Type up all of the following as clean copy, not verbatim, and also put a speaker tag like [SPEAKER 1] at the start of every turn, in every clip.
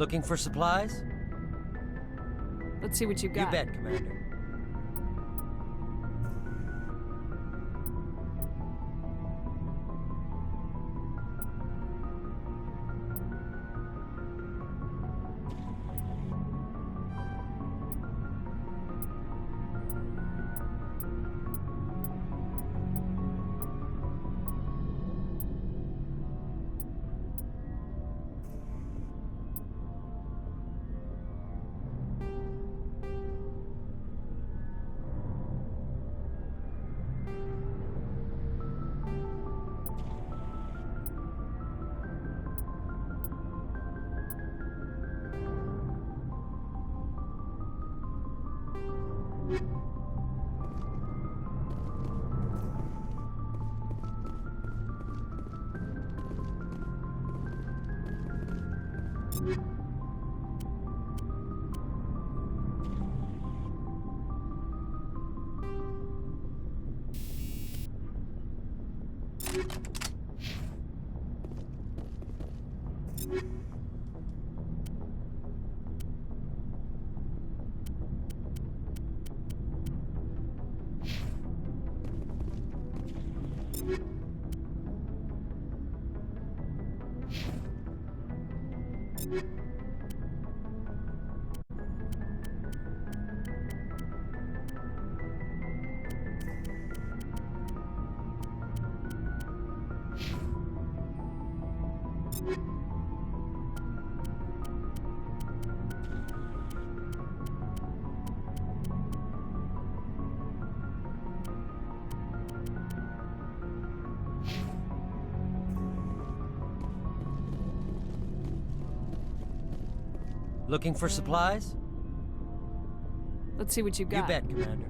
[SPEAKER 1] Looking for supplies?
[SPEAKER 2] Let's see what you got.
[SPEAKER 1] You bet, Commander. Looking for supplies?
[SPEAKER 2] Let's see what you got.
[SPEAKER 1] You bet, Commander.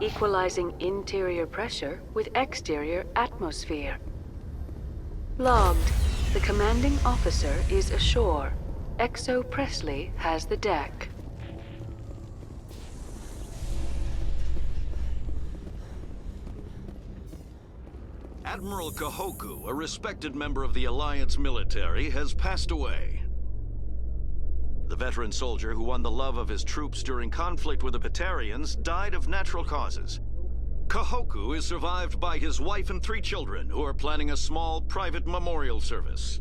[SPEAKER 3] equalizing interior pressure with exterior atmosphere. Logged. The commanding officer is ashore. XO Presley has the deck.
[SPEAKER 4] Admiral Kahoku, a respected member of the Alliance military, has passed away. The veteran soldier who won the love of his troops during conflict with the Batarians died of natural causes. Kahoku is survived by his wife and 3 children, who are planning a small private memorial service.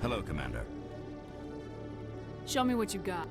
[SPEAKER 5] Hello, Commander.
[SPEAKER 2] Show me what you got.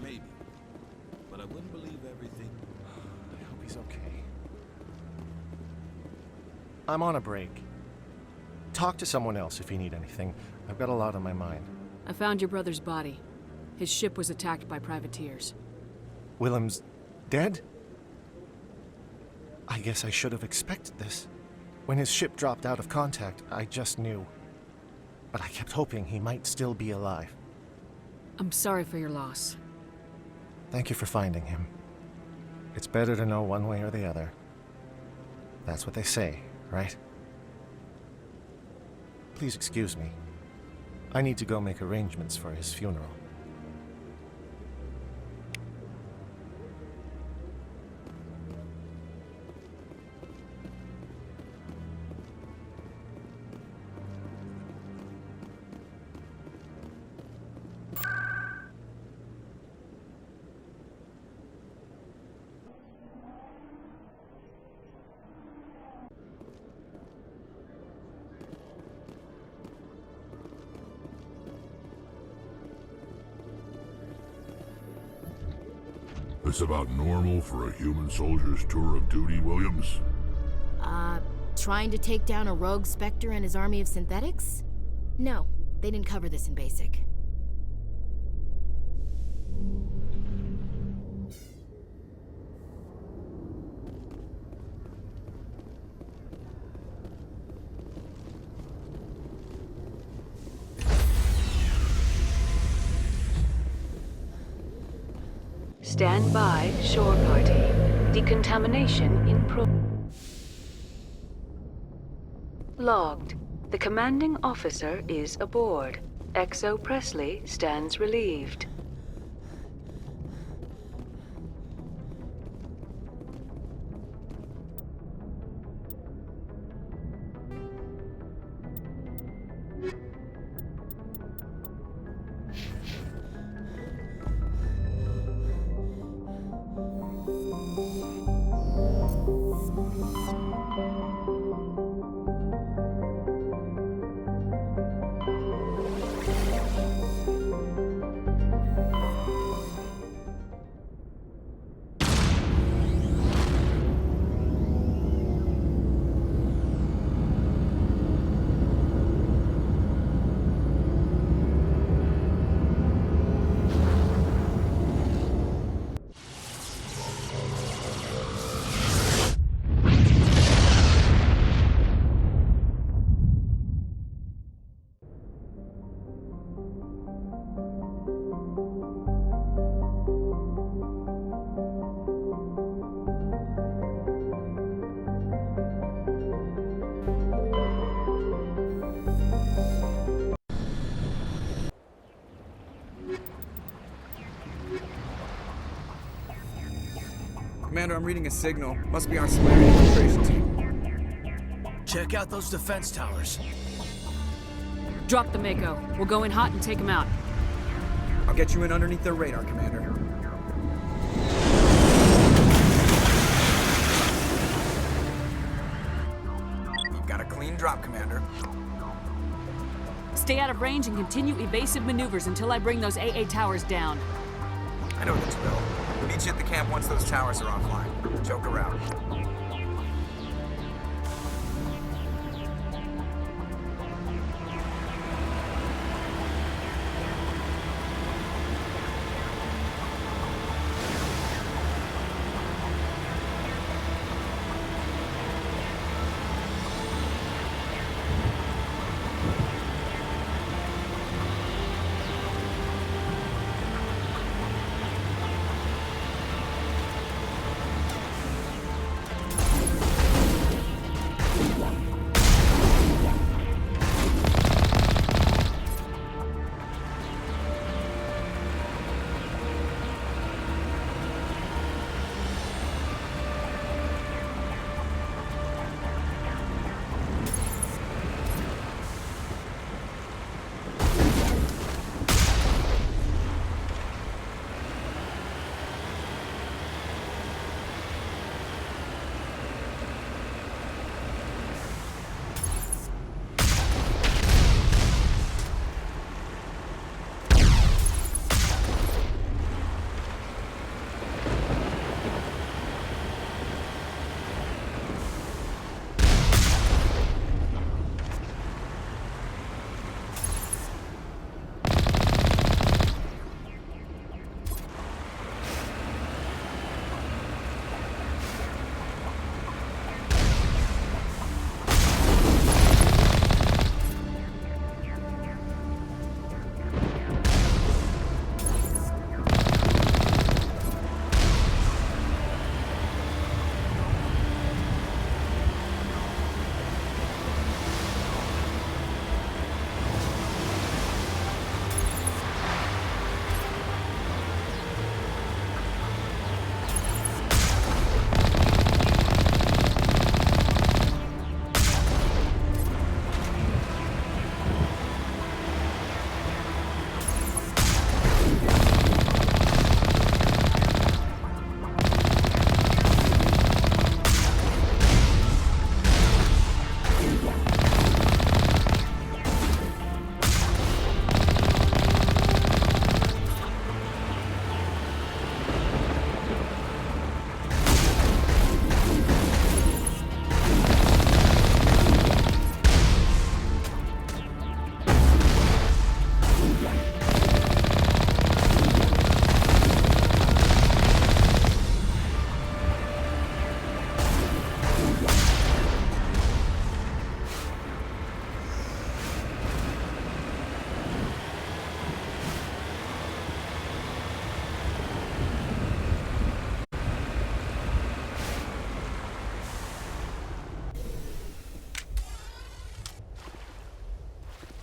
[SPEAKER 5] Maybe. But I wouldn't believe everything.
[SPEAKER 6] I hope he's okay. I'm on a break. Talk to someone else if you need anything. I've got a lot on my mind.
[SPEAKER 2] I found your brother's body. His ship was attacked by privateers.
[SPEAKER 6] Willem's dead? I guess I should have expected this. When his ship dropped out of contact, I just knew. But I kept hoping he might still be alive.
[SPEAKER 2] I'm sorry for your loss.
[SPEAKER 6] Thank you for finding him. It's better to know one way or the other. That's what they say, right? Please excuse me. I need to go make arrangements for his funeral.
[SPEAKER 7] This about normal for a human soldier's tour of duty, Williams?
[SPEAKER 8] Trying to take down a rogue Spectre and his army of synthetics? No, they didn't cover this in basic.
[SPEAKER 3] Stand by, shore party. Decontamination in Logged. The commanding officer is aboard. XO Presley stands relieved.
[SPEAKER 9] Commander, I'm reading a signal. Must be our Solarian infiltration team.
[SPEAKER 1] Check out those defense towers.
[SPEAKER 2] Drop the Mako. We'll go in hot and take him out.
[SPEAKER 9] I'll get you in underneath their radar, Commander. We've got a clean drop, Commander.
[SPEAKER 2] Stay out of range and continue evasive maneuvers until I bring those AA towers down.
[SPEAKER 9] I know the drill. Meet you at the camp once those towers are offline. Joke around.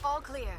[SPEAKER 8] All clear.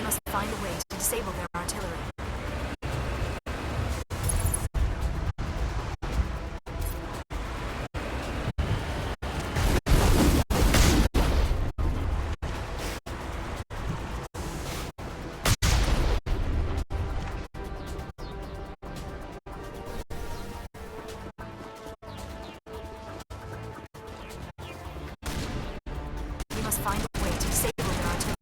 [SPEAKER 10] must find a way to disable their artillery. We must find a way to disable their artillery.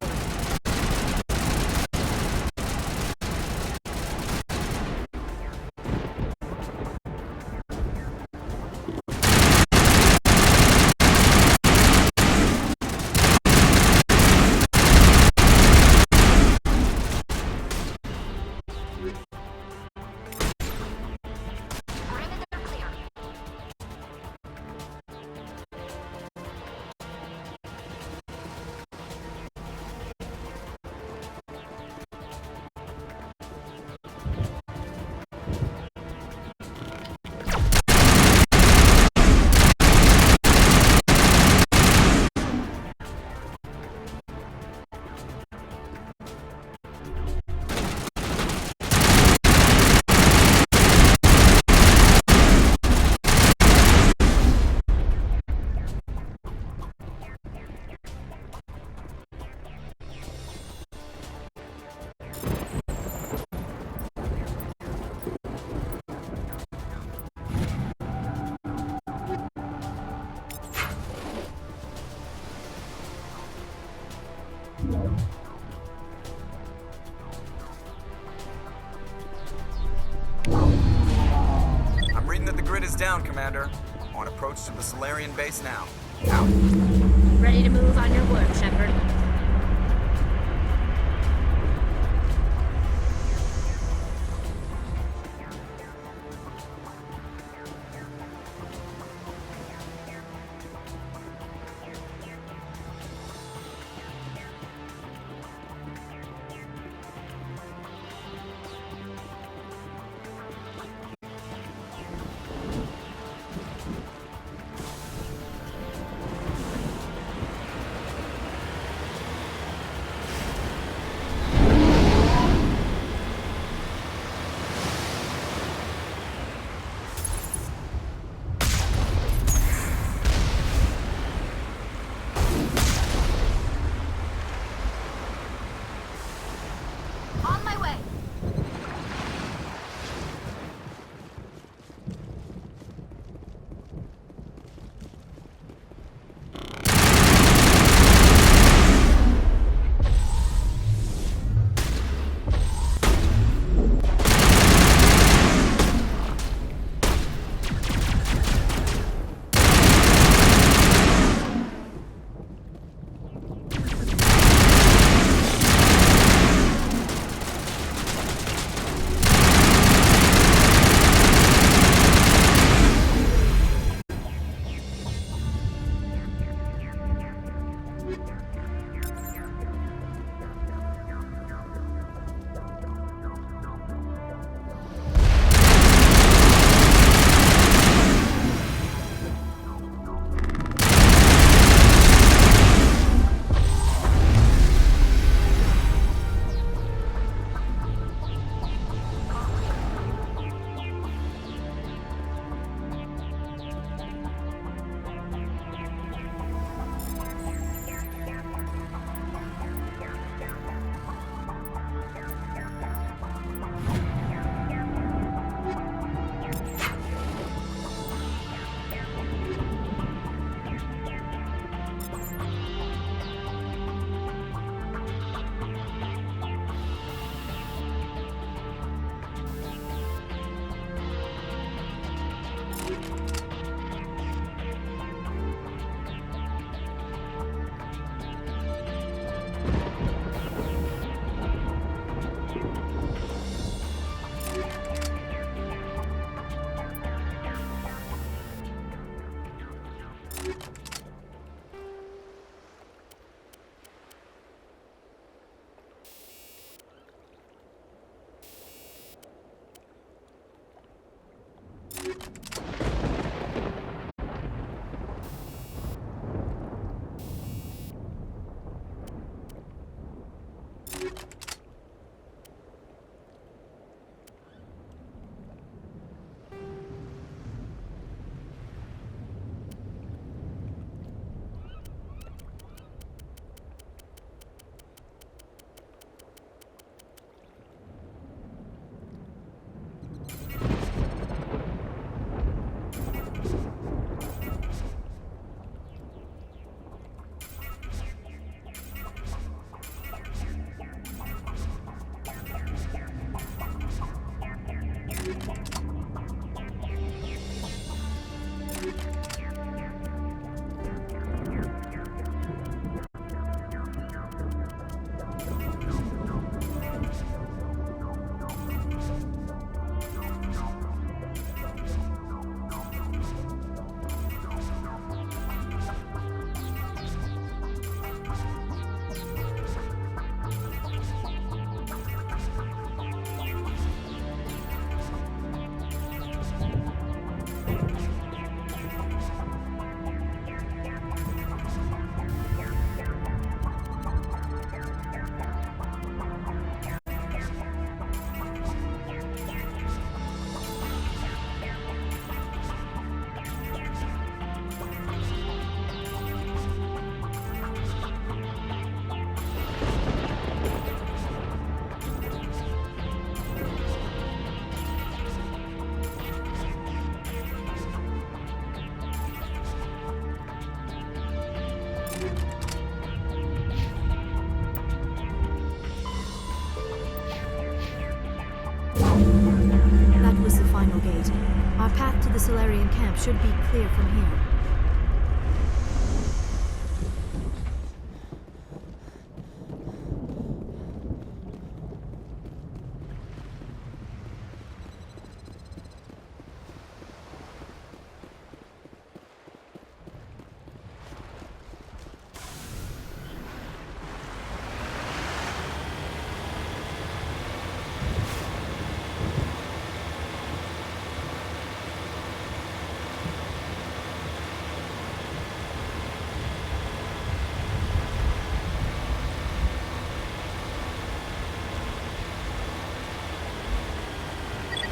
[SPEAKER 9] I'm reading that the grid is down, Commander. On approach to the Solarian base now. Out.
[SPEAKER 8] Ready to move on your word, Shepard. gate. Our path to the Solarian camp should be clear from here.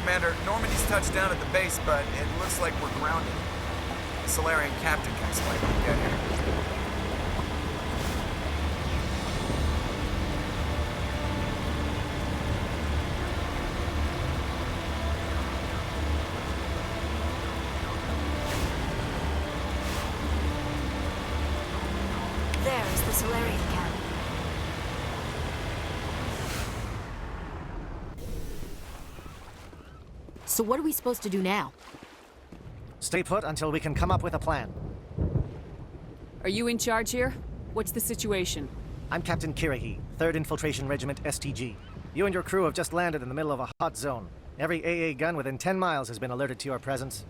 [SPEAKER 9] Commander, Normandy's touched down at the base, but it looks like we're grounded. The Solarian captain can explain when we get here.
[SPEAKER 10] There is the Solarian camp.
[SPEAKER 8] So what are we supposed to do now?
[SPEAKER 6] Stay put until we can come up with a plan.
[SPEAKER 2] Are you in charge here? What's the situation?
[SPEAKER 6] I'm Captain Kirahi, 3rd Infiltration Regiment STG. You and your crew have just landed in the middle of a hot zone. Every AA gun within 10 miles has been alerted to your presence.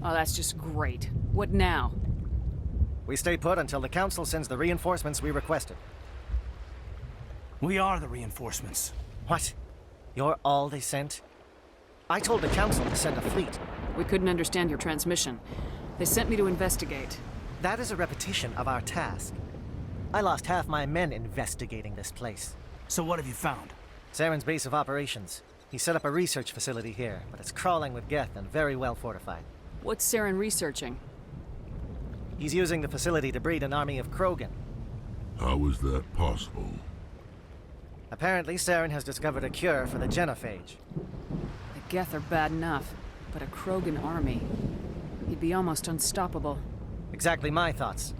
[SPEAKER 2] Oh, that's just great. What now?
[SPEAKER 6] We stay put until the Council sends the reinforcements we requested.
[SPEAKER 1] We are the reinforcements.
[SPEAKER 6] What? You're all they sent? I told the Council to send a fleet.
[SPEAKER 2] We couldn't understand your transmission. They sent me to investigate.
[SPEAKER 6] That is a repetition of our task. I lost half my men investigating this place.
[SPEAKER 1] So what have you found?
[SPEAKER 6] Saren's base of operations. He set up a research facility here, but it's crawling with Geth and very well fortified.
[SPEAKER 2] What's Saren researching?
[SPEAKER 6] He's using the facility to breed an army of Krogan.
[SPEAKER 7] How is that possible?
[SPEAKER 6] Apparently, Saren has discovered a cure for the genophage.
[SPEAKER 2] The Geth are bad enough, but a Krogan army. He'd be almost unstoppable.
[SPEAKER 6] Exactly my thoughts.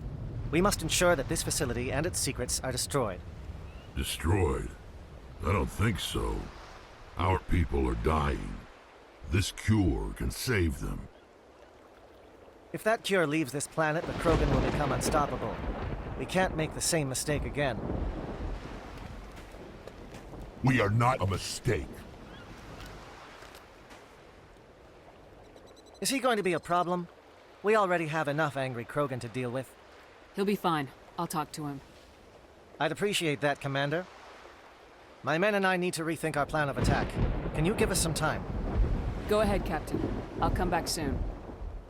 [SPEAKER 6] We must ensure that this facility and its secrets are destroyed.
[SPEAKER 7] Destroyed? I don't think so. Our people are dying. This cure can save them.
[SPEAKER 6] If that cure leaves this planet, the Krogan will become unstoppable. We can't make the same mistake again.
[SPEAKER 7] We are not a mistake.
[SPEAKER 6] Is he going to be a problem? We already have enough angry Krogan to deal with.
[SPEAKER 2] He'll be fine. I'll talk to him.
[SPEAKER 6] I'd appreciate that, Commander. My men and I need to rethink our plan of attack. Can you give us some time?
[SPEAKER 2] Go ahead, Captain. I'll come back soon.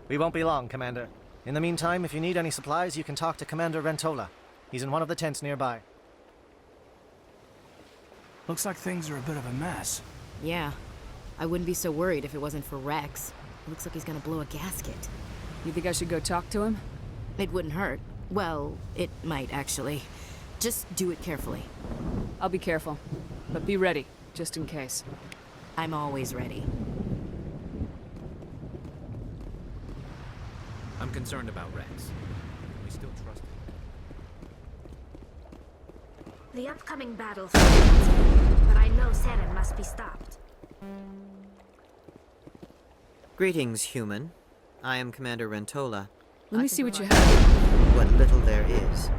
[SPEAKER 6] We won't be long, Commander. In the meantime, if you need any supplies, you can talk to Commander Rentola. He's in one of the tents nearby.
[SPEAKER 1] Looks like things are a bit of a mess.
[SPEAKER 8] Yeah. I wouldn't be so worried if it wasn't for Rex. It looks like he's gonna blow a gasket.
[SPEAKER 2] You think I should go talk to him?
[SPEAKER 8] It wouldn't hurt. Well, it might, actually. Just do it carefully.
[SPEAKER 2] I'll be careful. But be ready, just in case.
[SPEAKER 8] I'm always ready.
[SPEAKER 11] I'm concerned about Rex. We still trust him.
[SPEAKER 10] The upcoming battle threatens me, but I know Saren must be stopped.
[SPEAKER 12] Greetings, human. I am Commander Rentola.
[SPEAKER 2] Let me see what you have.
[SPEAKER 12] What little there is.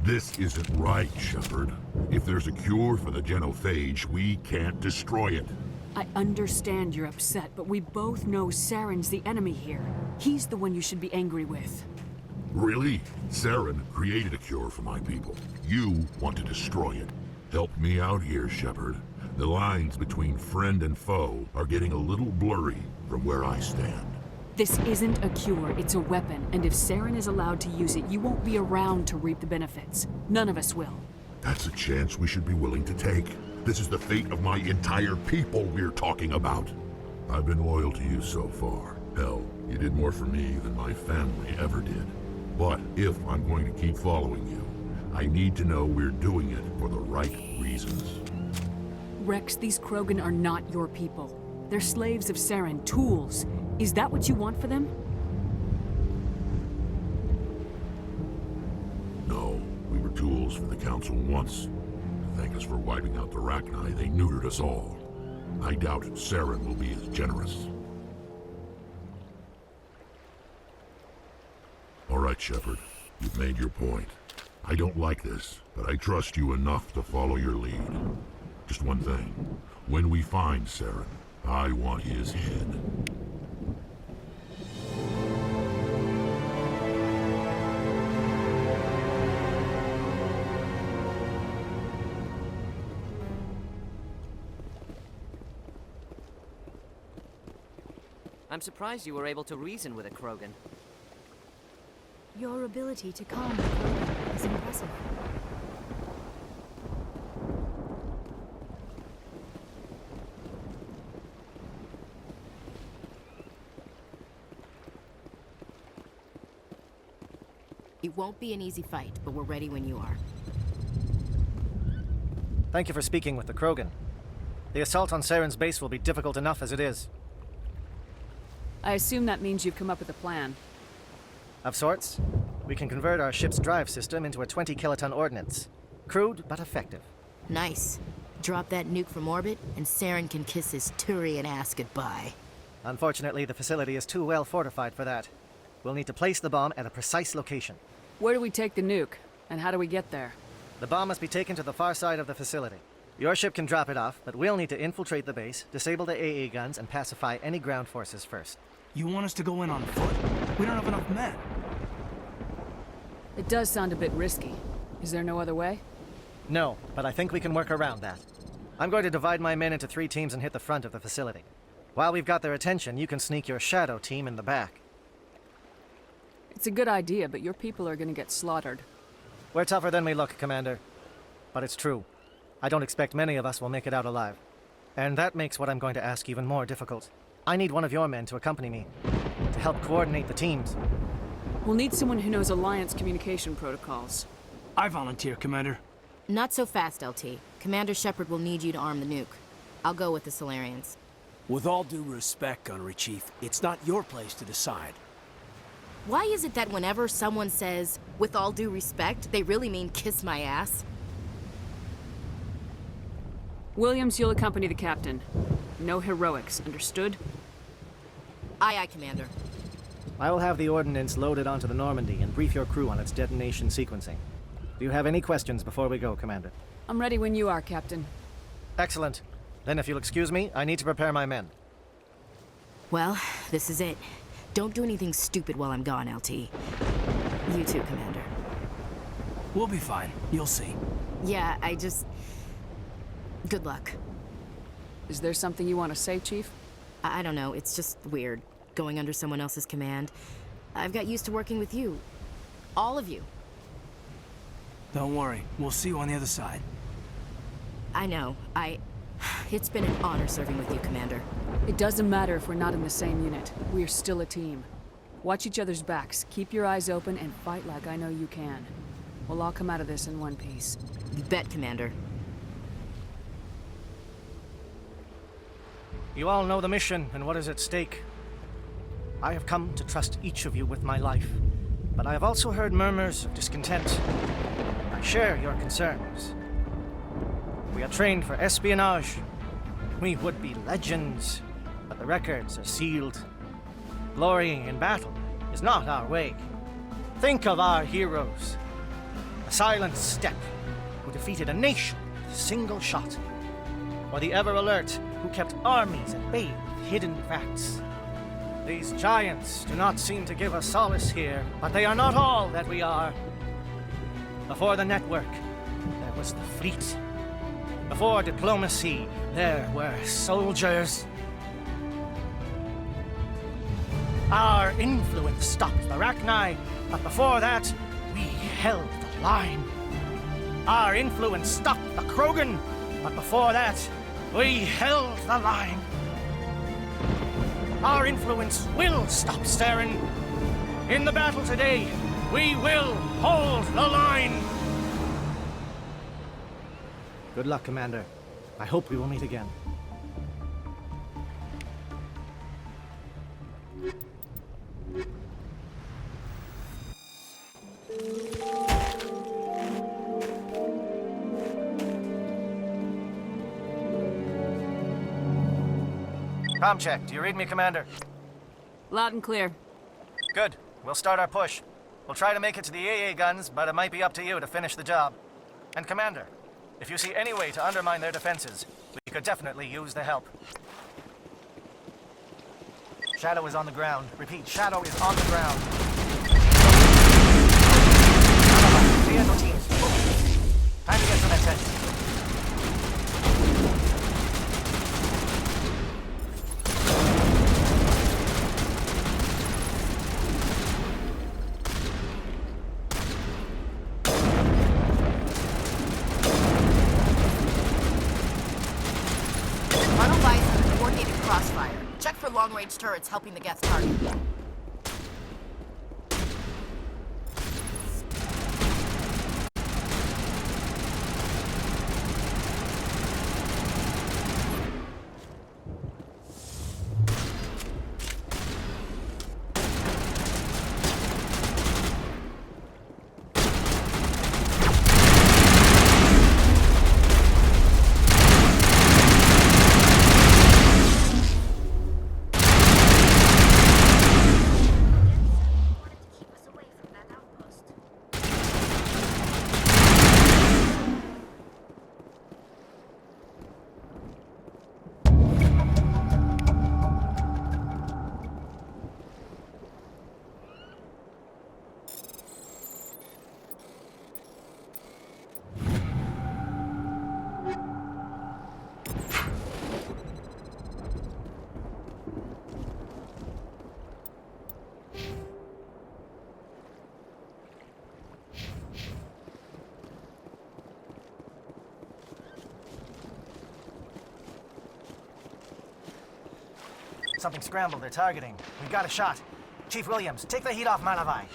[SPEAKER 7] This isn't right, Shepard. If there's a cure for the genophage, we can't destroy it.
[SPEAKER 2] I understand you're upset, but we both know Saren's the enemy here. He's the one you should be angry with.
[SPEAKER 7] Really? Saren created a cure for my people. You want to destroy it. Help me out here, Shepard. The lines between friend and foe are getting a little blurry from where I stand.
[SPEAKER 2] This isn't a cure, it's a weapon, and if Saren is allowed to use it, you won't be around to reap the benefits. None of us will.
[SPEAKER 7] That's a chance we should be willing to take. This is the fate of my entire people we're talking about. I've been loyal to you so far. Hell, you did more for me than my family ever did. But if I'm going to keep following you, I need to know we're doing it for the right reasons.
[SPEAKER 2] Rex, these Krogan are not your people. They're slaves of Saren, tools. Is that what you want for them?
[SPEAKER 7] No, we were tools for the Council once. To thank us for wiping out the Rachni, they neutered us all. I doubt Saren will be as generous. All right, Shepard. You've made your point. I don't like this, but I trust you enough to follow your lead. Just one thing. When we find Saren, I want his head.
[SPEAKER 13] I'm surprised you were able to reason with a Krogan.
[SPEAKER 8] Your ability to calm the Krogan is impressive. It won't be an easy fight, but we're ready when you are.
[SPEAKER 6] Thank you for speaking with the Krogan. The assault on Saren's base will be difficult enough as it is.
[SPEAKER 2] I assume that means you've come up with a plan.
[SPEAKER 6] Of sorts. We can convert our ship's drive system into a 20-kiloton ordnance. Crude, but effective.
[SPEAKER 8] Nice. Drop that nuke from orbit, and Saren can kiss his Turian ass goodbye.
[SPEAKER 6] Unfortunately, the facility is too well fortified for that. We'll need to place the bomb at a precise location.
[SPEAKER 2] Where do we take the nuke? And how do we get there?
[SPEAKER 6] The bomb must be taken to the far side of the facility. Your ship can drop it off, but we'll need to infiltrate the base, disable the AA guns, and pacify any ground forces first.
[SPEAKER 1] You want us to go in on foot? We don't have enough men.
[SPEAKER 2] It does sound a bit risky. Is there no other way?
[SPEAKER 6] No, but I think we can work around that. I'm going to divide my men into 3 teams and hit the front of the facility. While we've got their attention, you can sneak your shadow team in the back.
[SPEAKER 2] It's a good idea, but your people are gonna get slaughtered.
[SPEAKER 6] We're tougher than we look, Commander. But it's true. I don't expect many of us will make it out alive. And that makes what I'm going to ask even more difficult. I need one of your men to accompany me, to help coordinate the teams.
[SPEAKER 2] We'll need someone who knows Alliance communication protocols.
[SPEAKER 1] I volunteer, Commander.
[SPEAKER 8] Not so fast, LT. Commander Shepard will need you to arm the nuke. I'll go with the Solarians.
[SPEAKER 11] With all due respect, Gunnery Chief, it's not your place to decide.
[SPEAKER 8] Why is it that whenever someone says, with all due respect, they really mean kiss my ass?
[SPEAKER 2] Williams, you'll accompany the captain. No heroics, understood?
[SPEAKER 8] Aye, aye, Commander.
[SPEAKER 6] I will have the ordnance loaded onto the Normandy and brief your crew on its detonation sequencing. Do you have any questions before we go, Commander?
[SPEAKER 2] I'm ready when you are, Captain.
[SPEAKER 6] Excellent. Then if you'll excuse me, I need to prepare my men.
[SPEAKER 8] Well, this is it. Don't do anything stupid while I'm gone, LT. You too, Commander.
[SPEAKER 1] We'll be fine. You'll see.
[SPEAKER 8] Yeah, good luck.
[SPEAKER 2] Is there something you want to say, Chief?
[SPEAKER 8] I don't know, it's just weird, going under someone else's command. I've got used to working with you. All of you.
[SPEAKER 1] Don't worry. We'll see you on the other side.
[SPEAKER 8] I know. It's been an honor serving with you, Commander.
[SPEAKER 2] It doesn't matter if we're not in the same unit. We're still a team. Watch each other's backs, keep your eyes open, and fight like I know you can. We'll all come out of this in one piece.
[SPEAKER 8] You bet, Commander.
[SPEAKER 6] You all know the mission and what is at stake. I have come to trust each of you with my life, but I have also heard murmurs of discontent. I share your concerns. We are trained for espionage. We would be legends, but the records are sealed. Glorying in battle is not our way. Think of our heroes. The silent step who defeated a nation with a single shot. Or the ever-alert who kept armies at bay with hidden facts. These giants do not seem to give us solace here, but they are not all that we are. Before the network, there was the fleet. Before diplomacy, there were soldiers. Our influence stopped the Rachni, but before that, we held the line. Our influence stopped the Krogan, but before that, we held the line. Our influence will stop Saren. In the battle today, we will hold the line. Good luck, Commander. I hope we will meet again. Com check. Do you read me, Commander?
[SPEAKER 2] Loud and clear.
[SPEAKER 6] Good. We'll start our push. We'll try to make it to the AA guns, but it might be up to you to finish the job. And Commander, if you see any way to undermine their defenses, we could definitely use the help. Shadow is on the ground. Repeat, Shadow is on the ground. Vehicle teams, move. Time to get some attention.
[SPEAKER 14] Check for long-range turrets helping the Geth target.
[SPEAKER 6] Something scrambled. They're targeting. We got a shot. Chief Williams, take the heat off Malavai.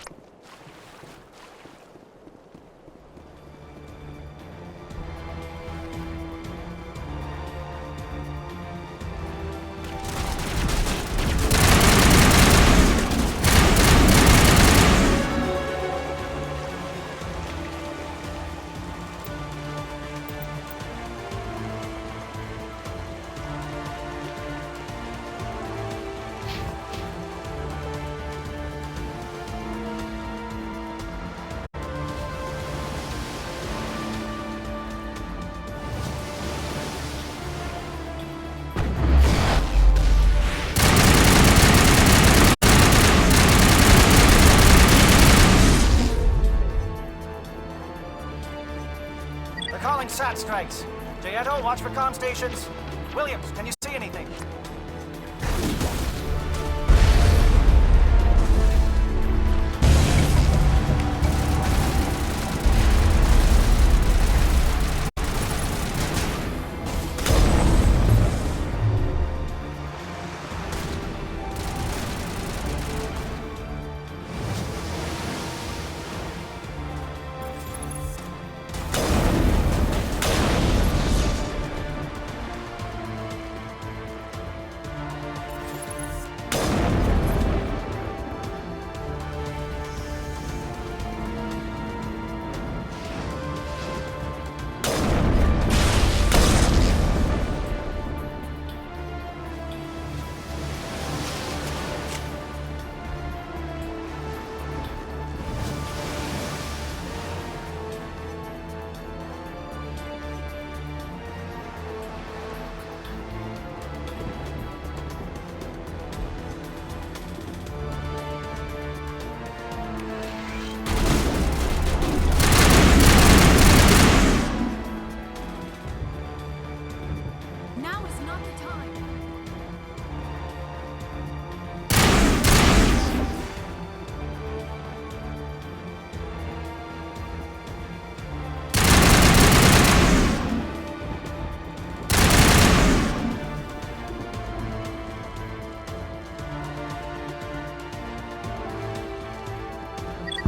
[SPEAKER 6] Calling SAT strikes. Jayeto, watch for comm stations. Williams, can you see anything?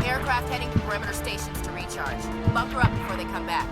[SPEAKER 6] Aircraft heading to perimeter stations to recharge. Bunker up before they come back.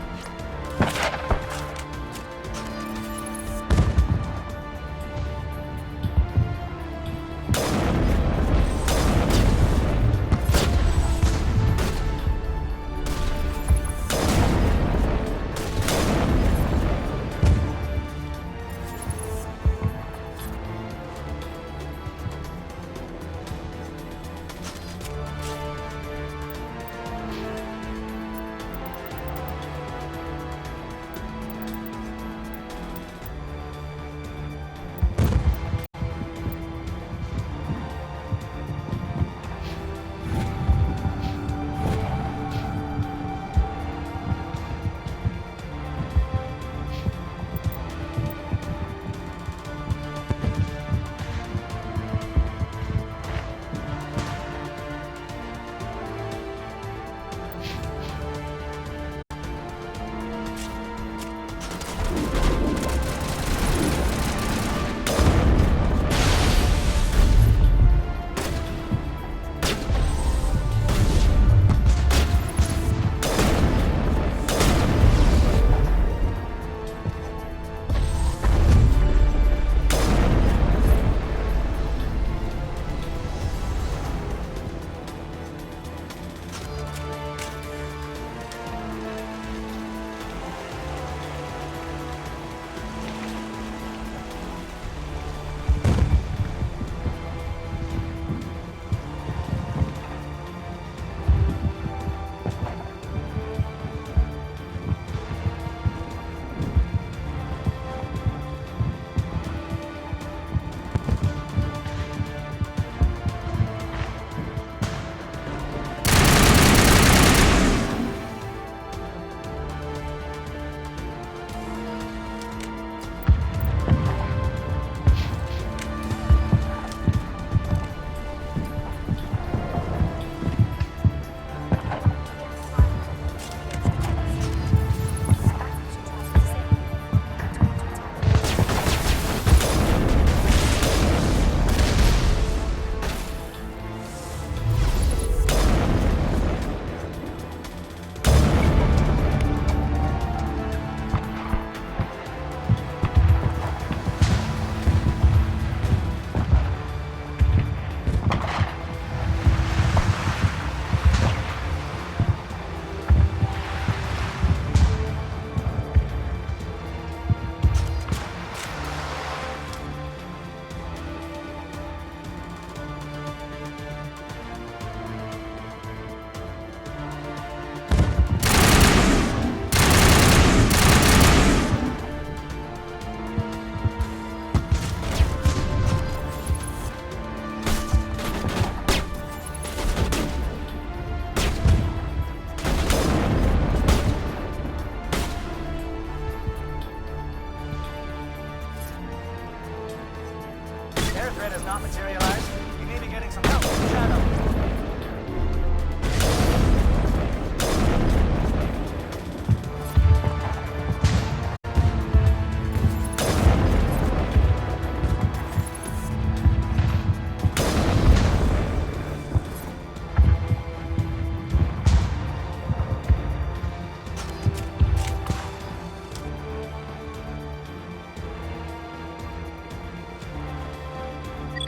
[SPEAKER 6] grid has not materialized, we may be getting some help from Shadow.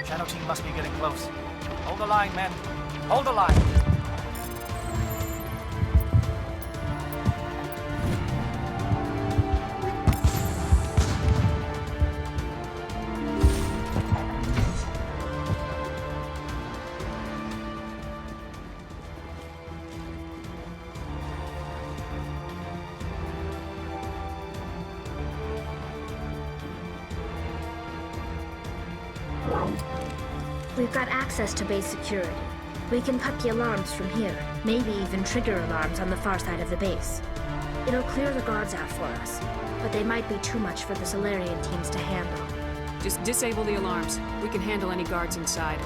[SPEAKER 6] Shadow team must be getting close. Hold the line, men. Hold the line.
[SPEAKER 10] We've got access to base security. We can cut the alarms from here, maybe even trigger alarms on the far side of the base. It'll clear the guards out for us, but they might be too much for the Solarian teams to handle.
[SPEAKER 2] Just disable the alarms. We can handle any guards inside.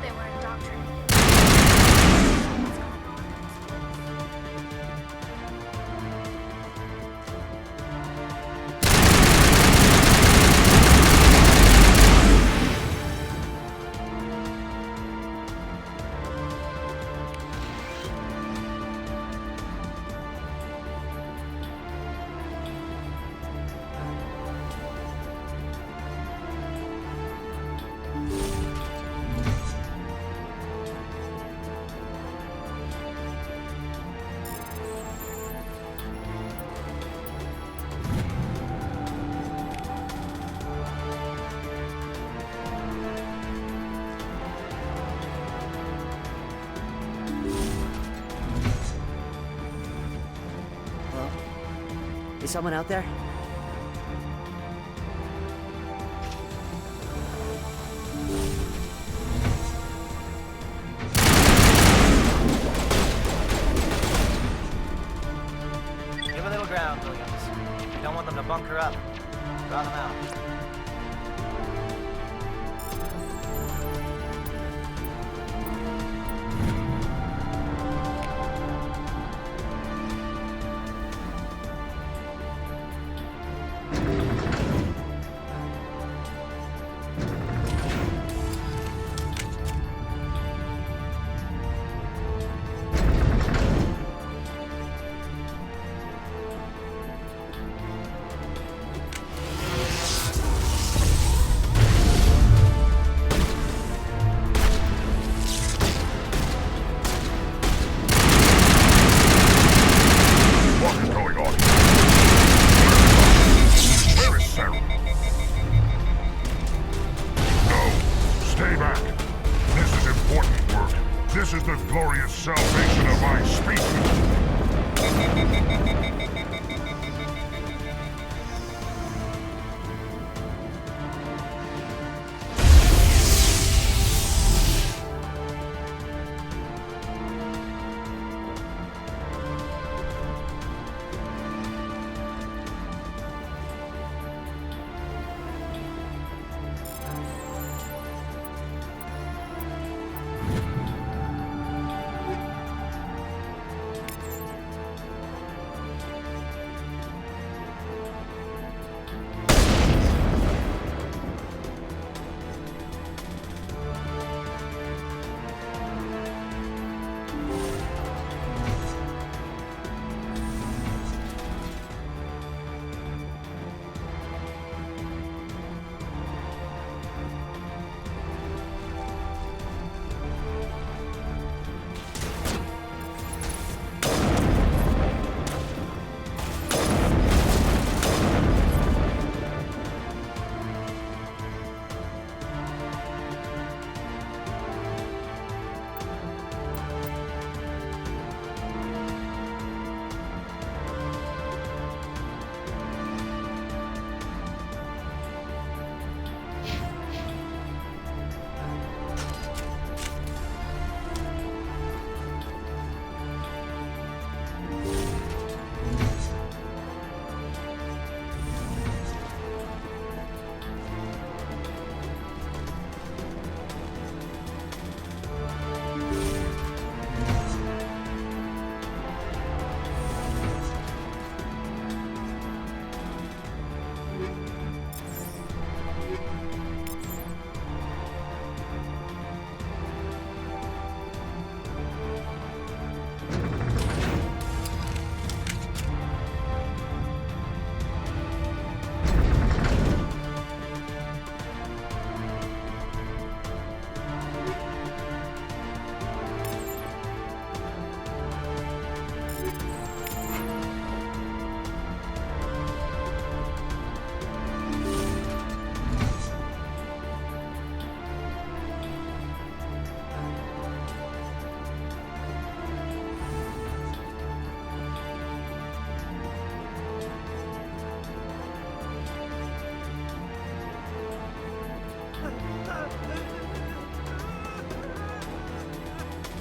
[SPEAKER 10] They were indoctrinated.
[SPEAKER 15] Is someone out there?
[SPEAKER 6] Give a little ground, Williams. You don't want them to bunker up. Draw them out.
[SPEAKER 7] This is the glorious salvation of my species.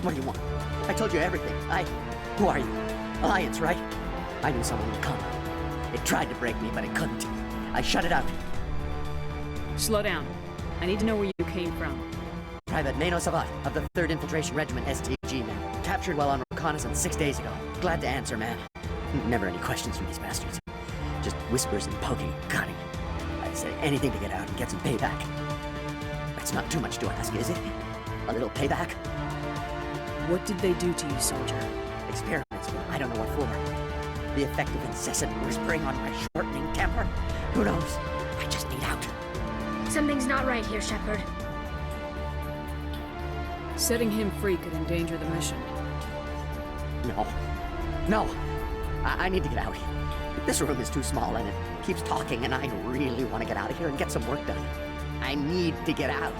[SPEAKER 15] What do you want? I told you everything. Who are you? Alliance, right? I knew someone would come. It tried to break me, but it couldn't. I shut it out.
[SPEAKER 2] Slow down. I need to know where you came from.
[SPEAKER 15] Private Mano Savat of the 3rd Infiltration Regiment STG, man. Captured while on reconnaissance 6 days ago. Glad to answer, man. Never any questions from these bastards. Just whispers and poking and cutting. I'd say anything to get out and get some payback. That's not too much to ask, is it? A little payback?
[SPEAKER 2] What did they do to you, soldier?
[SPEAKER 15] Experiments, but I don't know what for. The effect of incessant whispering on my shortening temper? Who knows? I just need out.
[SPEAKER 10] Something's not right here, Shepard.
[SPEAKER 2] Setting him free could endanger the mission.
[SPEAKER 15] No. I need to get out. This room is too small and it keeps talking and I really want to get out of here and get some work done. I need to get out.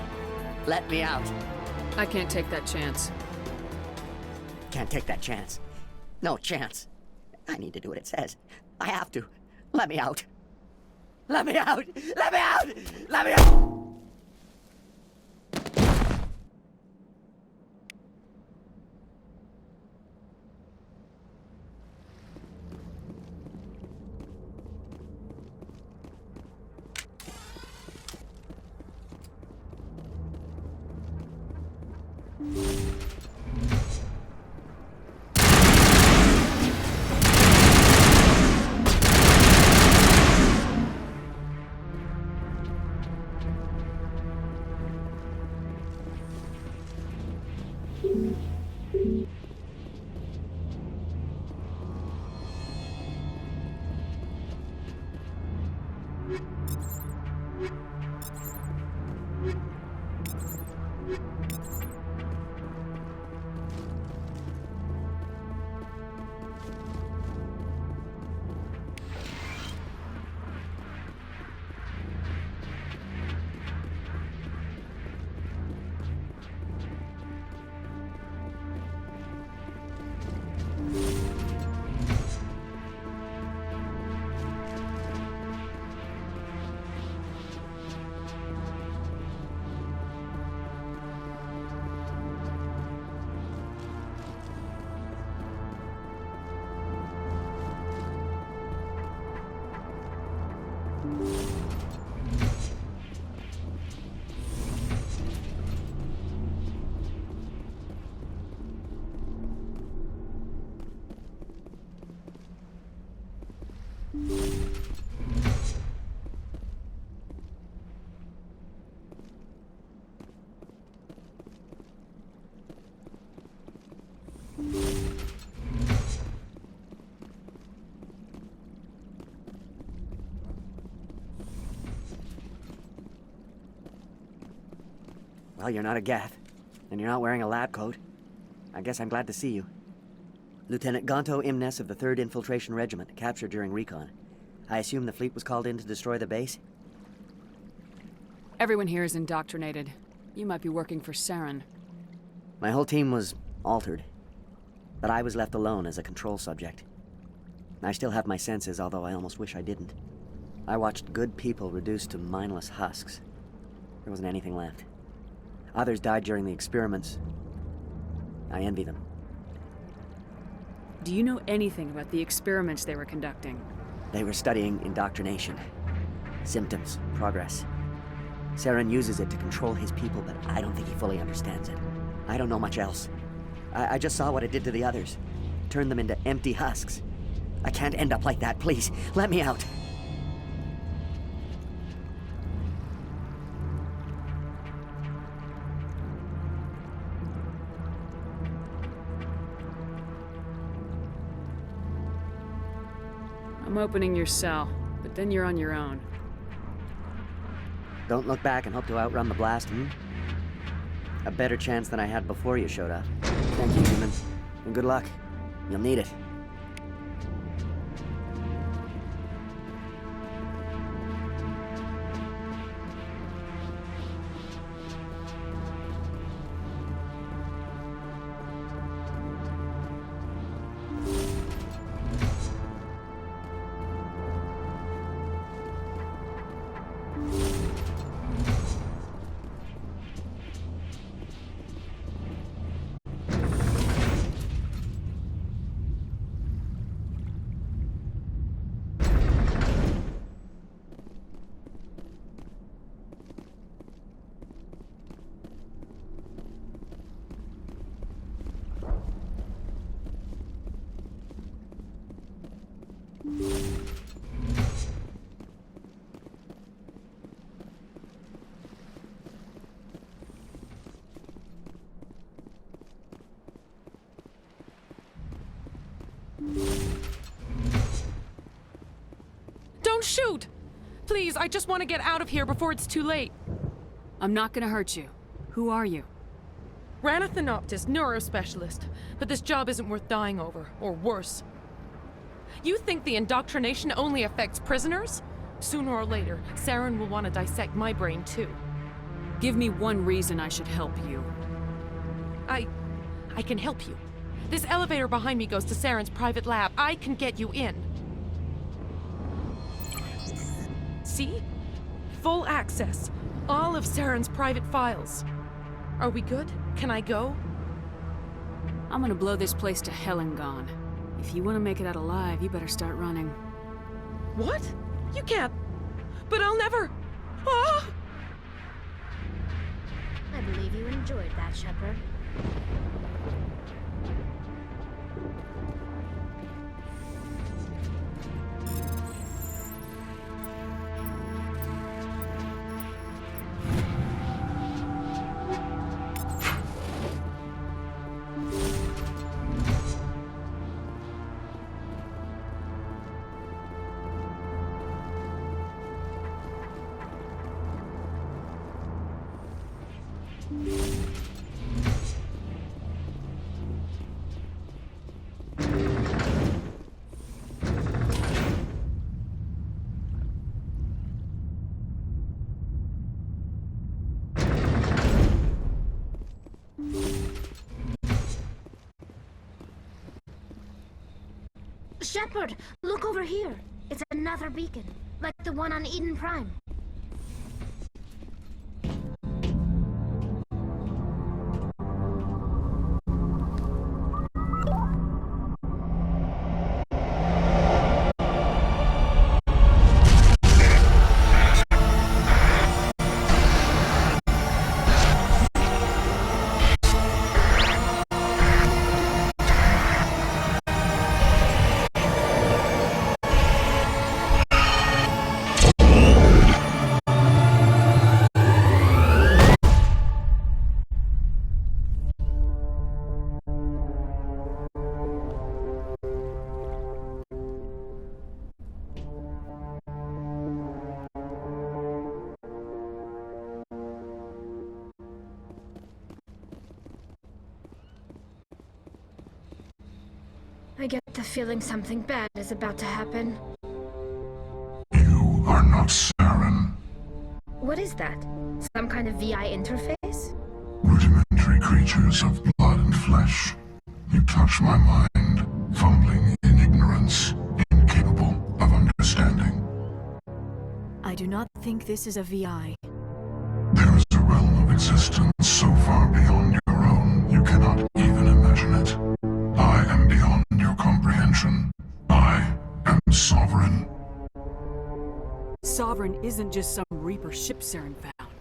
[SPEAKER 15] Let me out.
[SPEAKER 2] I can't take that chance.
[SPEAKER 15] Can't take that chance. No chance. I need to do what it says. I have to. Let me out. Let me out! Let me out! Let me out! Well, you're not a Geth, and you're not wearing a lab coat. I guess I'm glad to see you. Lieutenant Gonto Imnes of the 3rd Infiltration Regiment, captured during recon. I assume the fleet was called in to destroy the base?
[SPEAKER 2] Everyone here is indoctrinated. You might be working for Saren.
[SPEAKER 15] My whole team was altered, but I was left alone as a control subject. I still have my senses, although I almost wish I didn't. I watched good people reduced to mindless husks. There wasn't anything left. Others died during the experiments. I envy them.
[SPEAKER 2] Do you know anything about the experiments they were conducting?
[SPEAKER 15] They were studying indoctrination. Symptoms, progress. Saren uses it to control his people, but I don't think he fully understands it. I don't know much else. I just saw what it did to the others. Turned them into empty husks. I can't end up like that, please. Let me out.
[SPEAKER 2] I'm opening your cell, but then you're on your own.
[SPEAKER 15] Don't look back and hope to outrun the blast, A better chance than I had before you showed up. Thank you, human. And good luck. You'll need it.
[SPEAKER 16] Please, I just want to get out of here before it's too late.
[SPEAKER 2] I'm not gonna hurt you. Who are you?
[SPEAKER 16] Ranathanoptis, neurospecialist. But this job isn't worth dying over, or worse. You think the indoctrination only affects prisoners? Sooner or later, Saren will want to dissect my brain too.
[SPEAKER 2] Give me one reason I should help you.
[SPEAKER 16] I can help you. This elevator behind me goes to Saren's private lab. I can get you in. See? Full access. All of Saren's private files. Are we good? Can I go?
[SPEAKER 2] I'm gonna blow this place to hell and gone. If you want to make it out alive, you better start running.
[SPEAKER 16] What? You can't. But I'll never. Ah!
[SPEAKER 10] I believe you enjoyed that, Shepard. Shepard, look over here. It's another beacon, like the one on Eden Prime. I get the feeling something bad is about to happen.
[SPEAKER 7] You are not Saren.
[SPEAKER 10] What is that? Some kind of VI interface?
[SPEAKER 7] Rudimentary creatures of blood and flesh. You touch my mind, fumbling in ignorance, incapable of understanding.
[SPEAKER 2] I do not think this is a VI.
[SPEAKER 7] There is a realm of existence so far beyond your own, you cannot even imagine it. I am beyond your comprehension. I am Sovereign.
[SPEAKER 2] Sovereign isn't just some Reaper ship Saren found.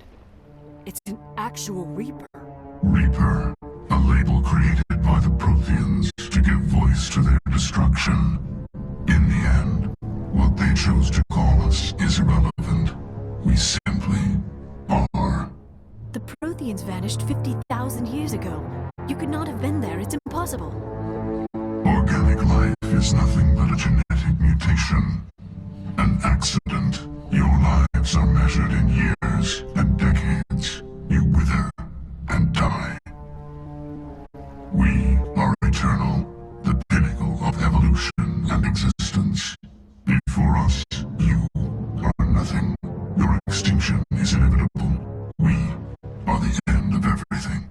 [SPEAKER 2] It's an actual Reaper.
[SPEAKER 7] Reaper, a label created by the Protheans to give voice to their destruction. In the end, what they chose to call us is irrelevant. We simply are.
[SPEAKER 2] The Protheans vanished 50,000 years ago. You could not have been there. It's impossible.
[SPEAKER 7] Organic life is nothing but a genetic mutation. An accident. Your lives are measured in years and decades. You wither and die. We are eternal, the pinnacle of evolution and existence. Before us, you are nothing. Your extinction is inevitable. We are the end of everything.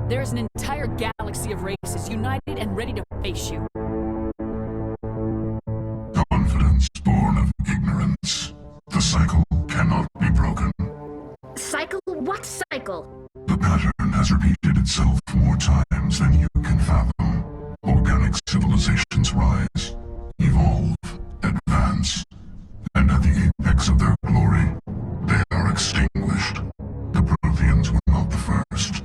[SPEAKER 2] There is an entire galaxy of races united and ready to face you.
[SPEAKER 7] Confidence born of ignorance. The cycle cannot be broken.
[SPEAKER 10] Cycle? What cycle?
[SPEAKER 7] The pattern has repeated itself more times than you can fathom. Organic civilizations rise, evolve, advance, and at the apex of their glory, they are extinguished. The Protheans were not the first.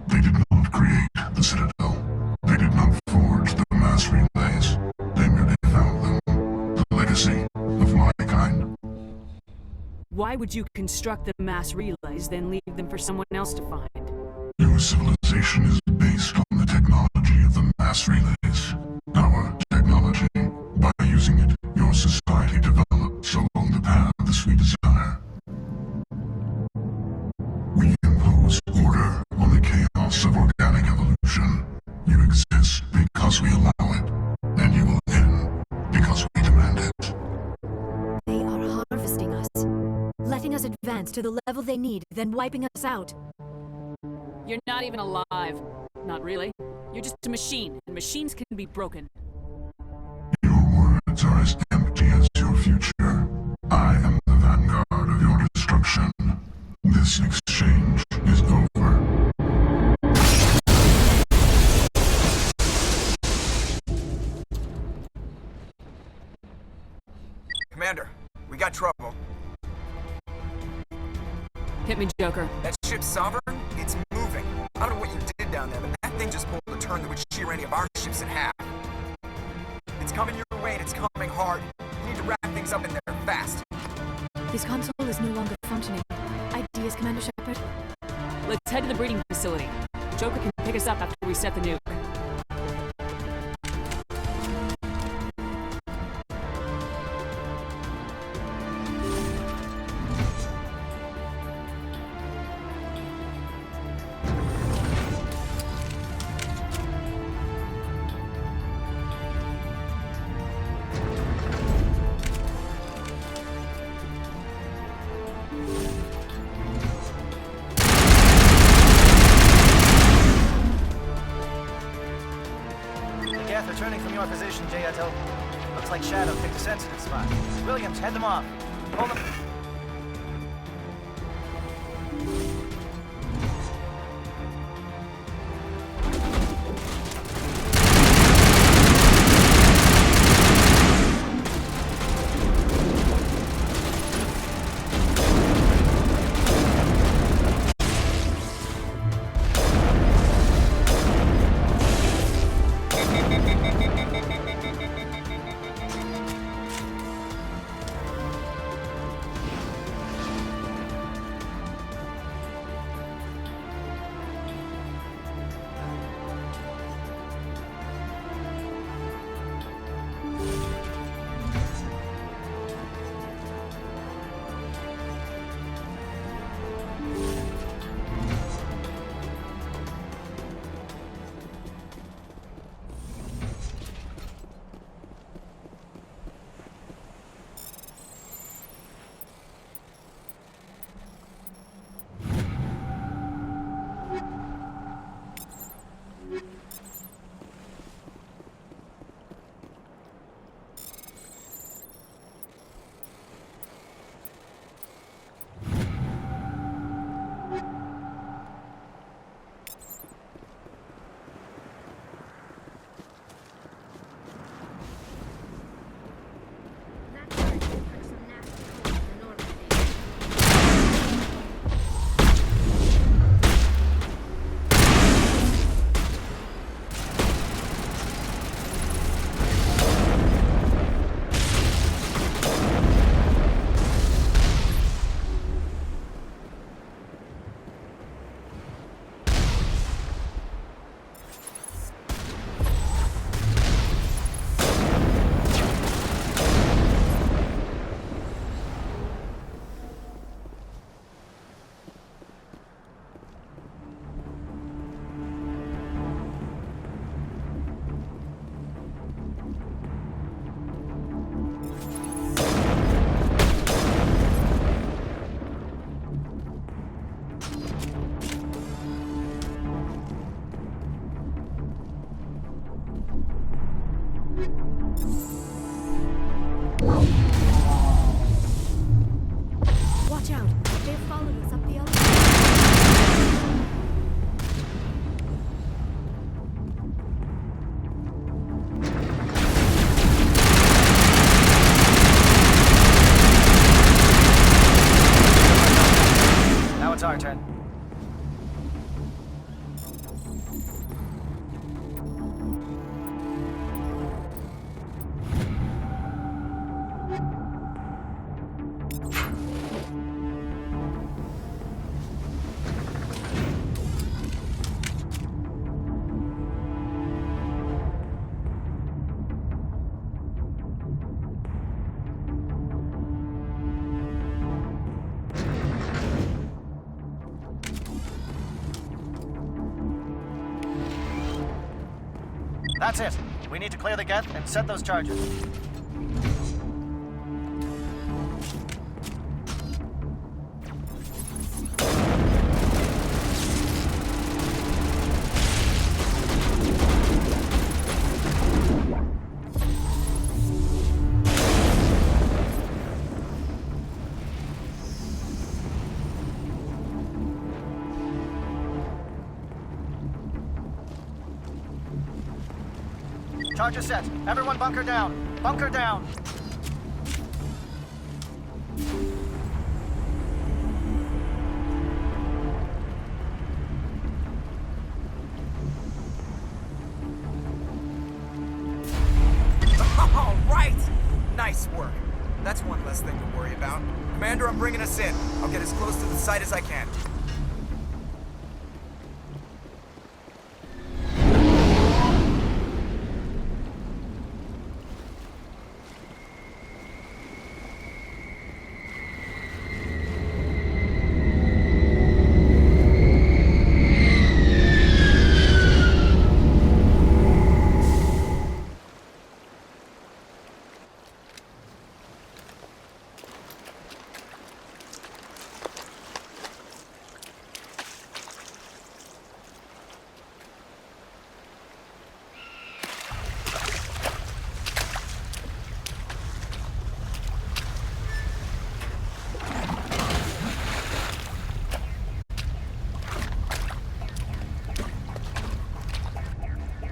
[SPEAKER 7] They did not create the Citadel. They did not forge the mass relays. They merely found them. The legacy of my kind.
[SPEAKER 2] Why would you construct the mass relays, then leave them for someone else to find?
[SPEAKER 7] Your civilization is based on the technology of the mass relays. Our technology. By using it, your society develops along the path
[SPEAKER 17] to the level they need, then wiping us out.
[SPEAKER 2] You're not even alive. Not really. You're just a machine, and machines can be broken.
[SPEAKER 7] Your words are as empty as your future. I am the vanguard of your destruction. This exchange is over.
[SPEAKER 9] Commander, we got trouble.
[SPEAKER 2] Hit me, Joker.
[SPEAKER 9] That ship Sovereign? It's moving. I don't know what you did down there, but that thing just pulled a turn that would shear any of our ships in half. It's coming your way and it's coming hard. You need to wrap things up in there fast.
[SPEAKER 17] This console is no longer functioning. Ideas, Commander Shepard?
[SPEAKER 2] Let's head to the breeding facility. Joker can pick us up after we set the nuke.
[SPEAKER 6] Returning from your position, J.Atto. Looks like Shadow picked a sensitive spot. Williams, head them off. Hold them.
[SPEAKER 17] Watch out! They've followed us up the elevator.
[SPEAKER 6] Now it's our turn. That's it. We need to clear the geth and set those charges. Charges set. Everyone bunker down. Bunker down.
[SPEAKER 9] All right! Nice work. That's one less thing to worry about. Commander, I'm bringing us in. I'll get as close to the site as I can.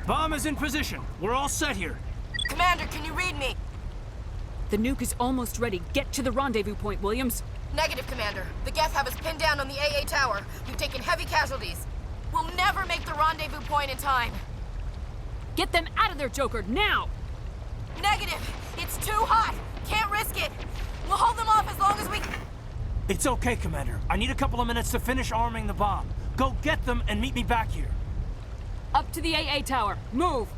[SPEAKER 1] Bomb is in position. We're all set here.
[SPEAKER 14] Commander, can you read me?
[SPEAKER 2] The nuke is almost ready. Get to the rendezvous point, Williams.
[SPEAKER 14] Negative, Commander. The Geth have us pinned down on the AA tower. We've taken heavy casualties. We'll never make the rendezvous point in time.
[SPEAKER 2] Get them out of there, Joker, now!
[SPEAKER 14] Negative! It's too hot! Can't risk it! We'll hold them off as long as we...
[SPEAKER 1] It's okay, Commander. I need a couple of minutes to finish arming the bomb. Go get them and meet me back here.
[SPEAKER 2] Up to the AA tower. Move!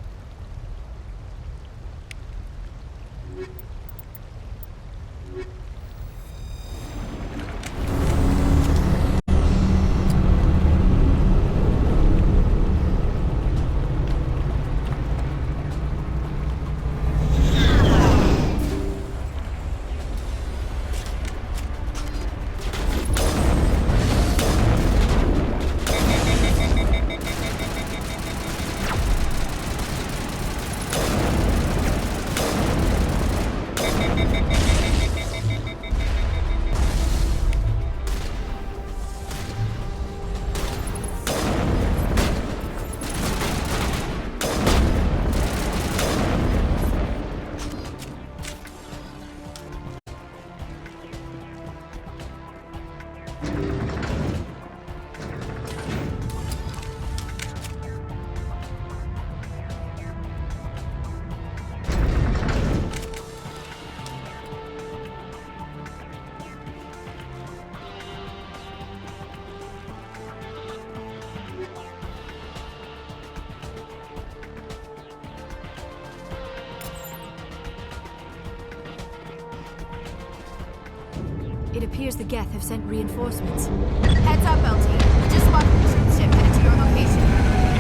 [SPEAKER 17] It appears the Geth have sent reinforcements.
[SPEAKER 14] Heads up, LT. We just spotted the troop ship headed to your location.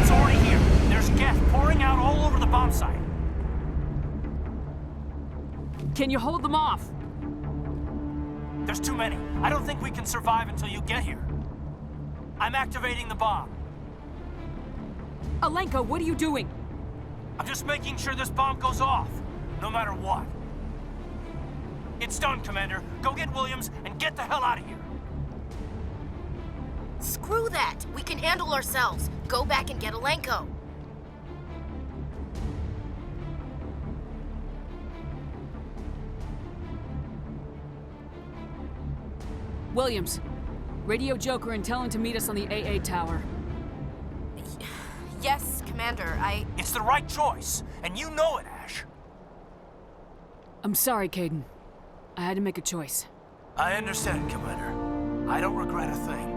[SPEAKER 1] It's already here. There's Geth pouring out all over the bomb site.
[SPEAKER 2] Can you hold them off?
[SPEAKER 1] There's too many. I don't think we can survive until you get here. I'm activating the bomb.
[SPEAKER 2] Alenka, what are you doing?
[SPEAKER 1] I'm just making sure this bomb goes off, no matter what. It's done, Commander. Go get Williams and get the hell out of here.
[SPEAKER 14] Screw that! We can handle ourselves. Go back and get Alenko.
[SPEAKER 2] Williams, radio Joker and tell him to meet us on the AA tower.
[SPEAKER 14] Yes, Commander,
[SPEAKER 1] It's the right choice, and you know it, Ash.
[SPEAKER 2] I'm sorry, Caden. I had to make a choice.
[SPEAKER 1] I understand, Commander. I don't regret a thing.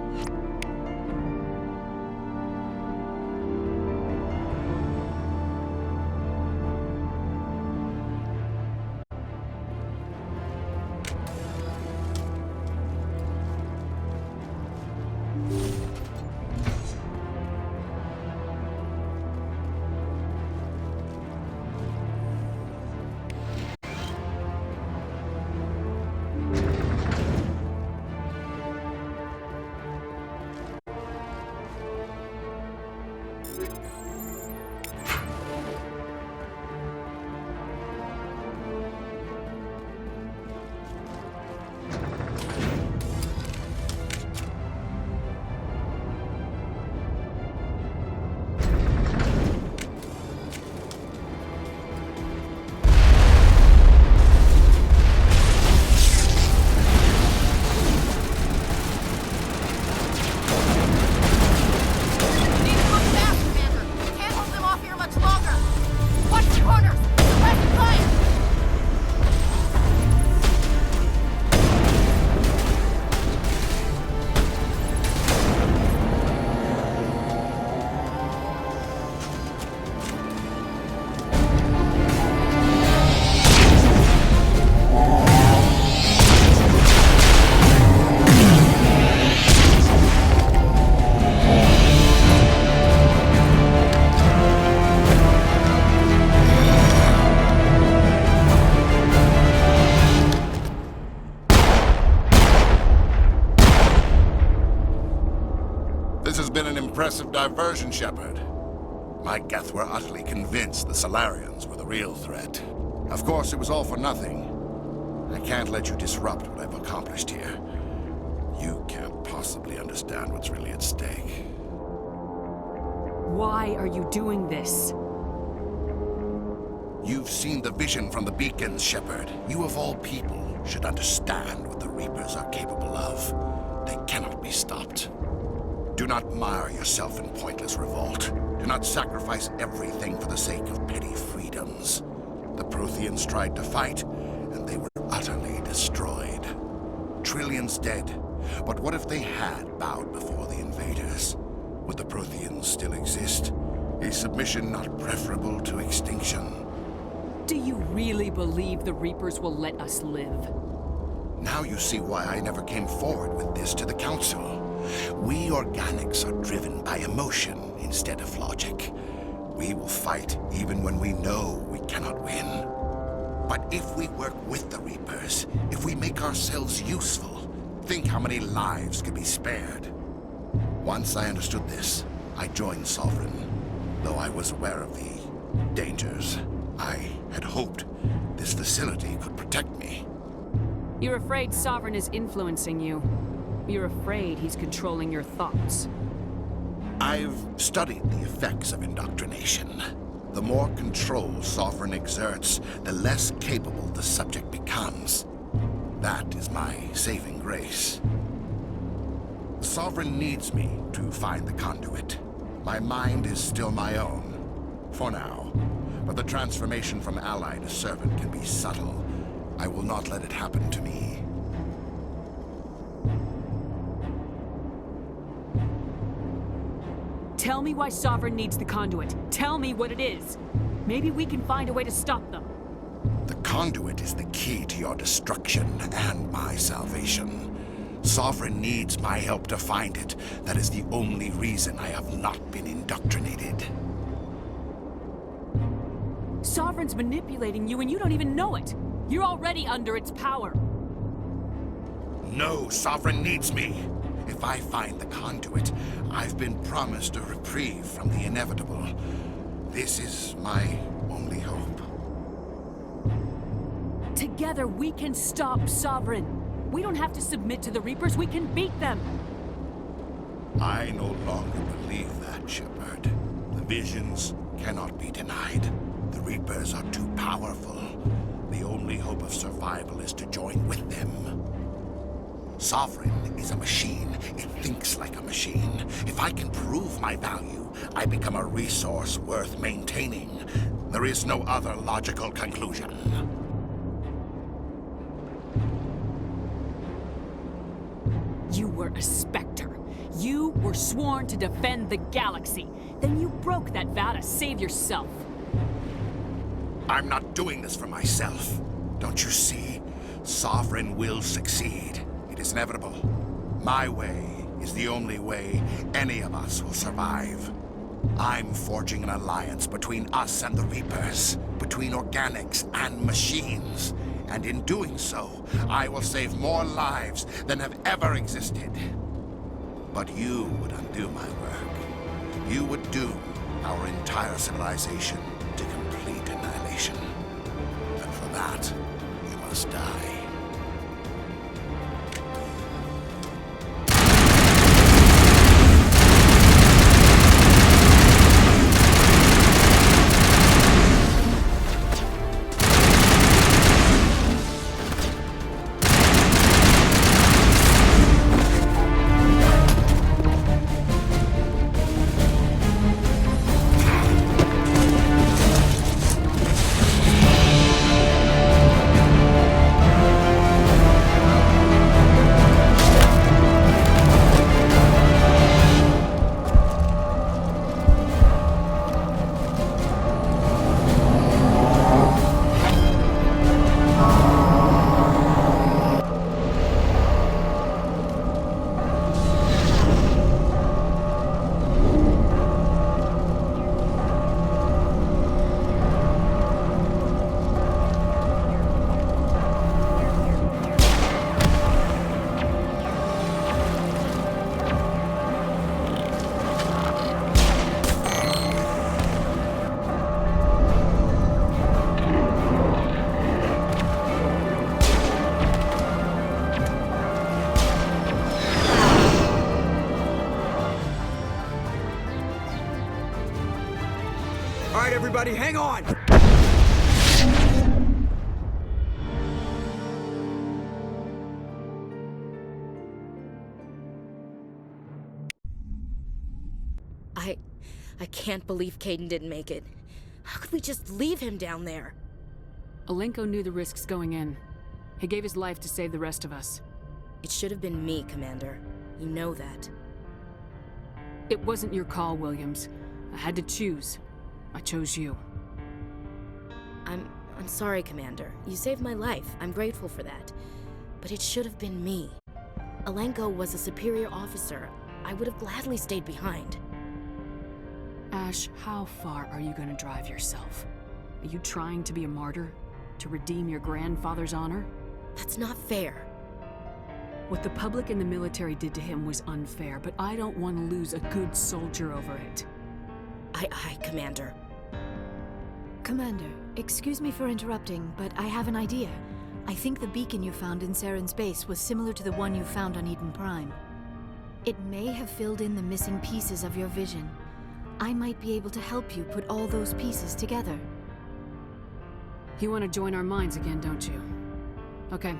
[SPEAKER 18] been an impressive diversion, Shepard. My Geth were utterly convinced the Solarians were the real threat. Of course, it was all for nothing. I can't let you disrupt what I've accomplished here. You can't possibly understand what's really at stake.
[SPEAKER 2] Why are you doing this?
[SPEAKER 18] You've seen the vision from the beacons, Shepard. You of all people should understand what the Reapers are capable of. They cannot be stopped. Do not mire yourself in pointless revolt. Do not sacrifice everything for the sake of petty freedoms. The Protheans tried to fight, and they were utterly destroyed. Trillions dead. But what if they had bowed before the invaders? Would the Protheans still exist? Is submission not preferable to extinction?
[SPEAKER 2] Do you really believe the Reapers will let us live?
[SPEAKER 18] Now you see why I never came forward with this to the Council. We organics are driven by emotion instead of logic. We will fight even when we know we cannot win. But if we work with the Reapers, if we make ourselves useful, think how many lives could be spared. Once I understood this, I joined Sovereign, though I was aware of the dangers. I had hoped this facility could protect me.
[SPEAKER 2] You're afraid Sovereign is influencing you. You're afraid he's controlling your thoughts.
[SPEAKER 18] I've studied the effects of indoctrination. The more control Sovereign exerts, the less capable the subject becomes. That is my saving grace. Sovereign needs me to find the conduit. My mind is still my own, for now. But the transformation from ally to servant can be subtle. I will not let it happen to me.
[SPEAKER 2] Tell me why Sovereign needs the conduit. Tell me what it is. Maybe we can find a way to stop them.
[SPEAKER 18] The conduit is the key to your destruction and my salvation. Sovereign needs my help to find it. That is the only reason I have not been indoctrinated.
[SPEAKER 2] Sovereign's manipulating you and you don't even know it. You're already under its power.
[SPEAKER 18] No, Sovereign needs me. If I find the conduit, I've been promised a reprieve from the inevitable. This is my only hope.
[SPEAKER 2] Together we can stop Sovereign. We don't have to submit to the Reapers, we can beat them.
[SPEAKER 18] I no longer believe that, Shepard. The visions cannot be denied. The Reapers are too powerful. The only hope of survival is to join with them. Sovereign is a machine. It thinks like a machine. If I can prove my value, I become a resource worth maintaining. There is no other logical conclusion.
[SPEAKER 2] You were a Spectre. You were sworn to defend the galaxy. Then you broke that vow to save yourself.
[SPEAKER 18] I'm not doing this for myself. Don't you see? Sovereign will succeed. It is inevitable. My way is the only way any of us will survive. I'm forging an alliance between us and the Reapers, between organics and machines. And in doing so, I will save more lives than have ever existed. But you would undo my work. You would doom our entire civilization to complete annihilation. And for that, you must die.
[SPEAKER 9] All right, everybody, hang on!
[SPEAKER 14] I can't believe Caden didn't make it. How could we just leave him down there?
[SPEAKER 2] Alenko knew the risks going in. He gave his life to save the rest of us.
[SPEAKER 14] It should have been me, Commander. You know that.
[SPEAKER 2] It wasn't your call, Williams. I had to choose. I chose you.
[SPEAKER 14] I'm sorry, Commander. You saved my life. I'm grateful for that. But it should have been me. Alenko was a superior officer. I would have gladly stayed behind.
[SPEAKER 2] Ash, how far are you going to drive yourself? Are you trying to be a martyr? To redeem your grandfather's honor?
[SPEAKER 14] That's not fair.
[SPEAKER 2] What the public and the military did to him was unfair, but I don't want to lose a good soldier over it.
[SPEAKER 14] Aye, Commander.
[SPEAKER 17] Commander, excuse me for interrupting, but I have an idea. I think the beacon you found in Saren's base was similar to the one you found on Eden Prime. It may have filled in the missing pieces of your vision. I might be able to help you put all those pieces together.
[SPEAKER 2] You want to join our minds again, don't you? Okay,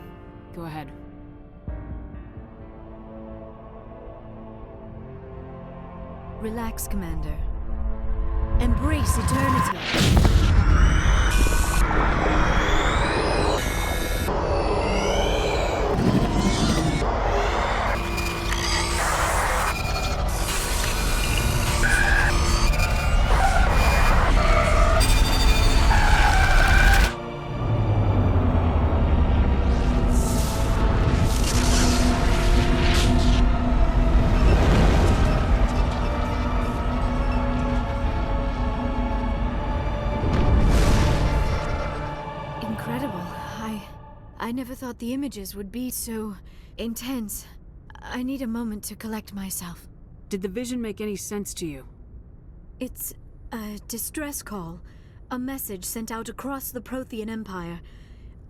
[SPEAKER 2] go ahead.
[SPEAKER 17] Relax, Commander. Embrace eternity. I never thought the images would be so intense. I need a moment to collect myself.
[SPEAKER 2] Did the vision make any sense to you?
[SPEAKER 17] It's a distress call. A message sent out across the Prothean Empire.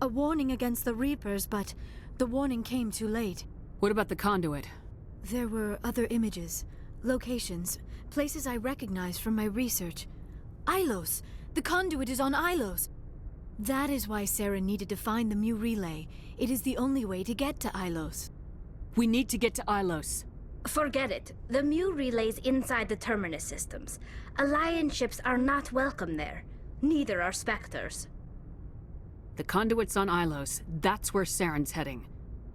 [SPEAKER 17] A warning against the Reapers, but the warning came too late.
[SPEAKER 2] What about the conduit?
[SPEAKER 17] There were other images, locations, places I recognized from my research. Ilos! The conduit is on Ilos! That is why Saren needed to find the Mu relay. It is the only way to get to Ilos.
[SPEAKER 2] We need to get to Ilos.
[SPEAKER 10] Forget it. The Mu relay's inside the Terminus systems. Alliance ships are not welcome there. Neither are Spectres.
[SPEAKER 2] The conduit's on Ilos. That's where Saren's heading.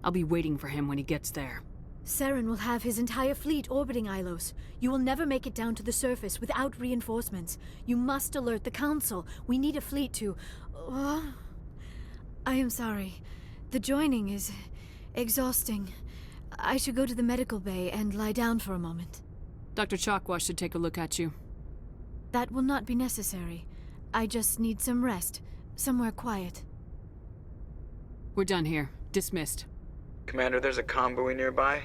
[SPEAKER 2] I'll be waiting for him when he gets there.
[SPEAKER 17] Saren will have his entire fleet orbiting Ilos. You will never make it down to the surface without reinforcements. You must alert the Council. We need a fleet to... I am sorry. The joining is exhausting. I should go to the medical bay and lie down for a moment.
[SPEAKER 2] Dr. Chakwa should take a look at you.
[SPEAKER 17] That will not be necessary. I just need some rest. Somewhere quiet.
[SPEAKER 2] We're done here. Dismissed.
[SPEAKER 9] Commander, there's a convoy nearby.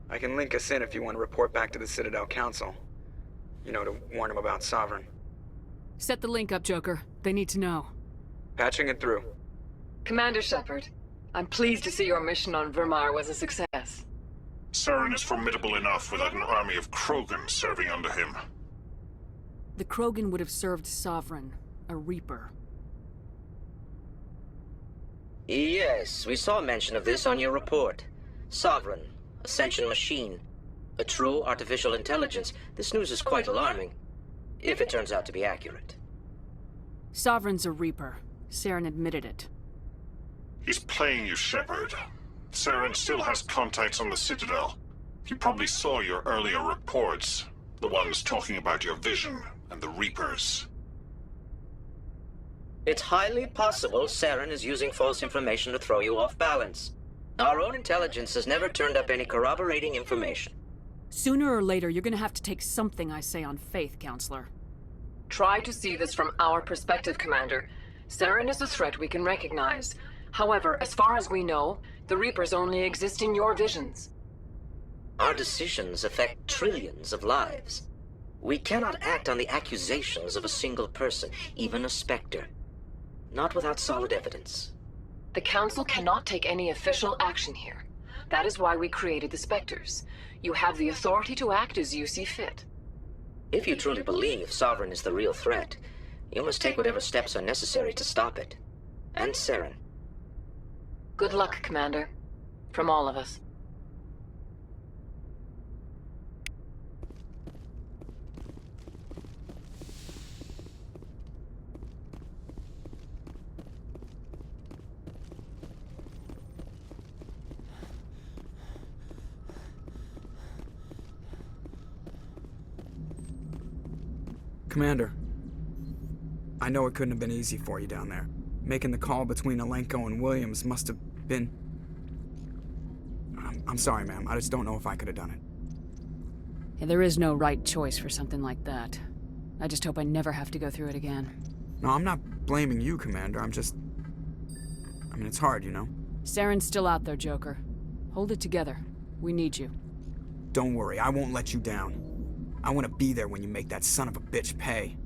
[SPEAKER 9] I can link us in if you want to report back to the Citadel Council. You know, to warn them about Sovereign.
[SPEAKER 2] Set the link up, Joker. They need to know.
[SPEAKER 9] Patching it through.
[SPEAKER 19] Commander Shepard, I'm pleased to see your mission on Vermar was a success.
[SPEAKER 20] Saren is formidable enough without an army of Krogan serving under him.
[SPEAKER 2] The Krogan would have served Sovereign, a Reaper.
[SPEAKER 21] Yes, we saw mention of this on your report. Sovereign, Ascension machine, a true artificial intelligence. This news is quite alarming, if it turns out to be accurate.
[SPEAKER 2] Sovereign's a Reaper. Saren admitted it.
[SPEAKER 20] He's playing you, Shepard. Saren still has contacts on the Citadel. He probably saw your earlier reports. The ones talking about your vision and the Reapers.
[SPEAKER 21] It's highly possible Saren is using false information to throw you off balance. Our own intelligence has never turned up any corroborating information.
[SPEAKER 2] Sooner or later, you're gonna have to take something I say on faith, Counselor.
[SPEAKER 19] Try to see this from our perspective, Commander. Saren is a threat we can recognize. However, as far as we know, the Reapers only exist in your visions.
[SPEAKER 21] Our decisions affect trillions of lives. We cannot act on the accusations of a single person, even a Spectre. Not without solid evidence.
[SPEAKER 19] The Council cannot take any official action here. That is why we created the Spectres. You have the authority to act as you see fit.
[SPEAKER 21] If you truly believe Sovereign is the real threat, You must take whatever steps are necessary to stop it. And Saren.
[SPEAKER 19] Good luck, Commander. From all of us.
[SPEAKER 9] Commander, I know it couldn't have been easy for you down there. Making the call between Alenko and Williams must have been... I'm sorry, ma'am. I just don't know if I could have done it.
[SPEAKER 2] Yeah, there is no right choice for something like that. I just hope I never have to go through it again.
[SPEAKER 9] No, I'm not blaming you, Commander. I mean, it's hard, you know?
[SPEAKER 2] Saren's still out there, Joker. Hold it together. We need you.
[SPEAKER 9] Don't worry, I won't let you down. I want to be there when you make that son of a bitch pay.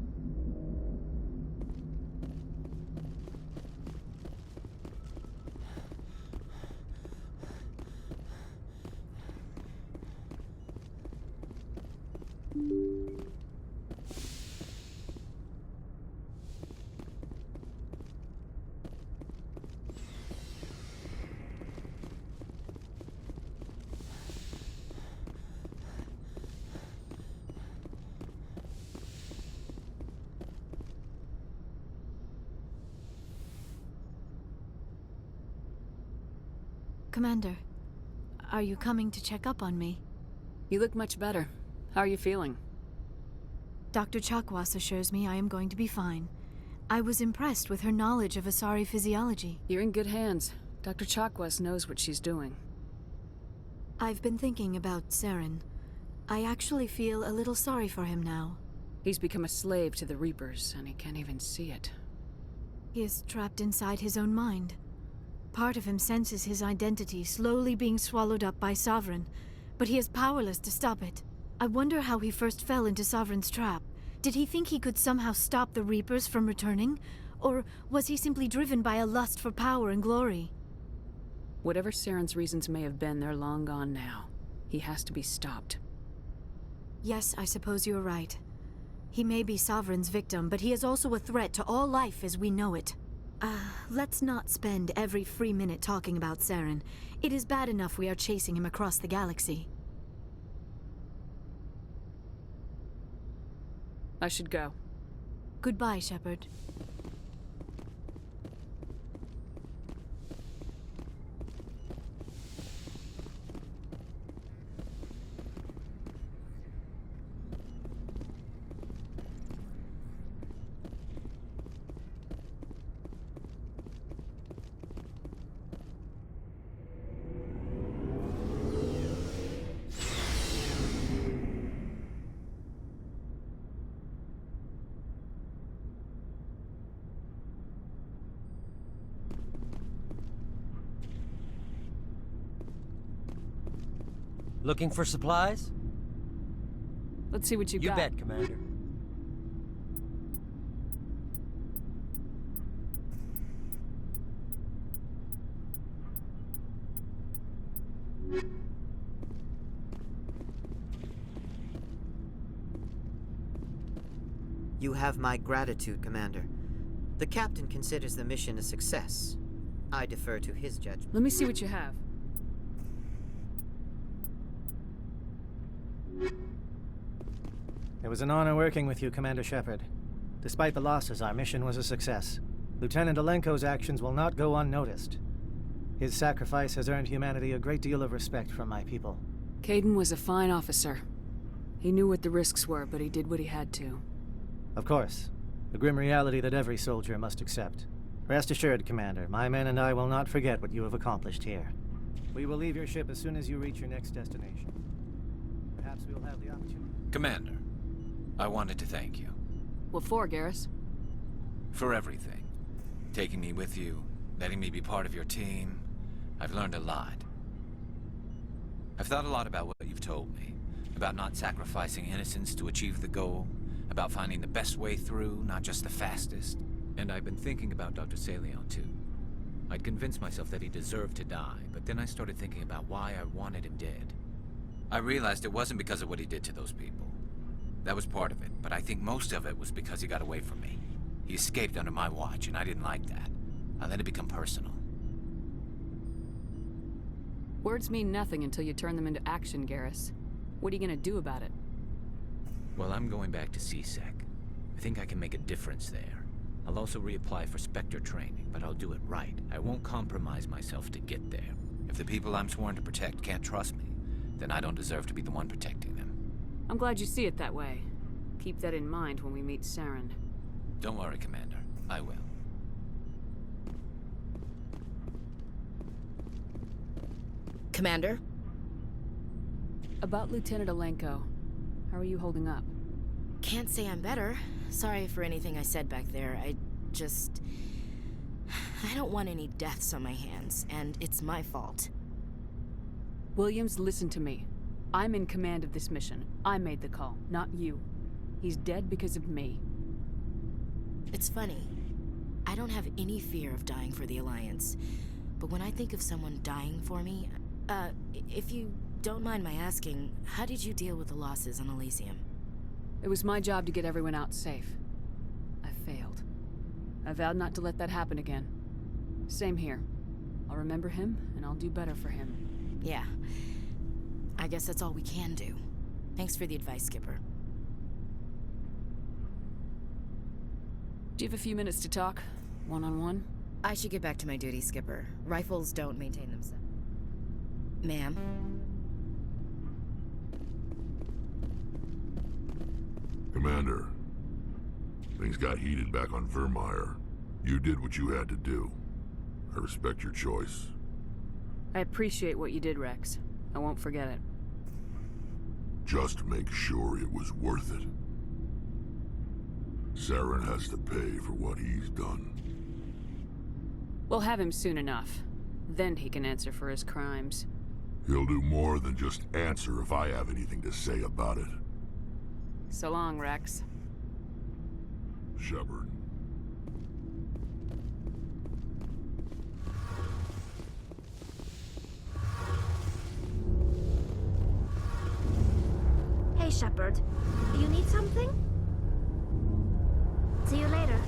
[SPEAKER 17] Commander, are you coming to check up on me?
[SPEAKER 2] You look much better. How are you feeling?
[SPEAKER 17] Dr. Chakwas assures me I am going to be fine. I was impressed with her knowledge of Asari physiology.
[SPEAKER 2] You're in good hands. Dr. Chakwas knows what she's doing.
[SPEAKER 17] I've been thinking about Saren. I actually feel a little sorry for him now.
[SPEAKER 2] He's become a slave to the Reapers, and he can't even see it.
[SPEAKER 17] He is trapped inside his own mind. Part of him senses his identity slowly being swallowed up by Sovereign, but he is powerless to stop it. I wonder how he first fell into Sovereign's trap. Did he think he could somehow stop the Reapers from returning? Or was he simply driven by a lust for power and glory?
[SPEAKER 2] Whatever Saren's reasons may have been, they're long gone now. He has to be stopped.
[SPEAKER 17] Yes, I suppose you're right. He may be Sovereign's victim, but he is also a threat to all life as we know it. Let's not spend every free minute talking about Saren. It is bad enough we are chasing him across the galaxy.
[SPEAKER 2] I should go.
[SPEAKER 17] Goodbye, Shepard.
[SPEAKER 4] Looking for supplies?
[SPEAKER 2] Let's see what you got.
[SPEAKER 4] You bet, Commander.
[SPEAKER 12] You have my gratitude, Commander. The captain considers the mission a success. I defer to his judgment.
[SPEAKER 2] Let me see what you have.
[SPEAKER 6] It was an honor working with you, Commander Shepard. Despite the losses, our mission was a success. Lieutenant Alenko's actions will not go unnoticed. His sacrifice has earned humanity a great deal of respect from my people.
[SPEAKER 2] Caden was a fine officer. He knew what the risks were, but he did what he had to.
[SPEAKER 6] Of course. The grim reality that every soldier must accept. Rest assured, Commander, my men and I will not forget what you have accomplished here. We will leave your ship as soon as you reach your next destination. Perhaps we will have the opportunity...
[SPEAKER 5] Commander, I wanted to thank you.
[SPEAKER 2] What for, Garrus?
[SPEAKER 5] For everything. Taking me with you, letting me be part of your team. I've learned a lot. I've thought a lot about what you've told me. About not sacrificing innocence to achieve the goal. About finding the best way through, not just the fastest. And I've been thinking about Dr. Saleon, too. I'd convinced myself that he deserved to die, but then I started thinking about why I wanted him dead. I realized it wasn't because of what he did to those people. That was part of it, but I think most of it was because he got away from me. He escaped under my watch, and I didn't like that. I let it become personal.
[SPEAKER 2] Words mean nothing until you turn them into action, Garrus. What are you gonna do about it?
[SPEAKER 5] Well, I'm going back to CSEC. I think I can make a difference there. I'll also reapply for Spectre training, but I'll do it right. I won't compromise myself to get there. If the people I'm sworn to protect can't trust me, then I don't deserve to be the one protecting them.
[SPEAKER 2] I'm glad you see it that way. Keep that in mind when we meet Saren.
[SPEAKER 5] Don't worry, Commander. I will.
[SPEAKER 14] Commander?
[SPEAKER 2] About Lieutenant Alenko. How are you holding up?
[SPEAKER 14] Can't say I'm better. Sorry for anything I said back there. I don't want any deaths on my hands, and it's my fault.
[SPEAKER 2] Williams, listen to me. I'm in command of this mission. I made the call, not you. He's dead because of me.
[SPEAKER 14] It's funny. I don't have any fear of dying for the Alliance. But when I think of someone dying for me... if you don't mind my asking, how did you deal with the losses on Elysium?
[SPEAKER 2] It was my job to get everyone out safe. I failed. I vowed not to let that happen again. Same here. I'll remember him, and I'll do better for him.
[SPEAKER 14] Yeah. I guess that's all we can do. Thanks for the advice, Skipper.
[SPEAKER 2] Do you have a few minutes to talk? One-on-one?
[SPEAKER 14] I should get back to my duty, Skipper. Rifles don't maintain themselves. Ma'am?
[SPEAKER 7] Commander, things got heated back on Vermeer. You did what you had to do. I respect your choice.
[SPEAKER 2] I appreciate what you did, Rex. I won't forget it.
[SPEAKER 7] Just make sure it was worth it. Saren has to pay for what he's done.
[SPEAKER 2] We'll have him soon enough. Then he can answer for his crimes.
[SPEAKER 7] He'll do more than just answer if I have anything to say about it.
[SPEAKER 2] So long, Rex.
[SPEAKER 7] Shepard.
[SPEAKER 10] Hey, Shepard. Do you need something? See you later.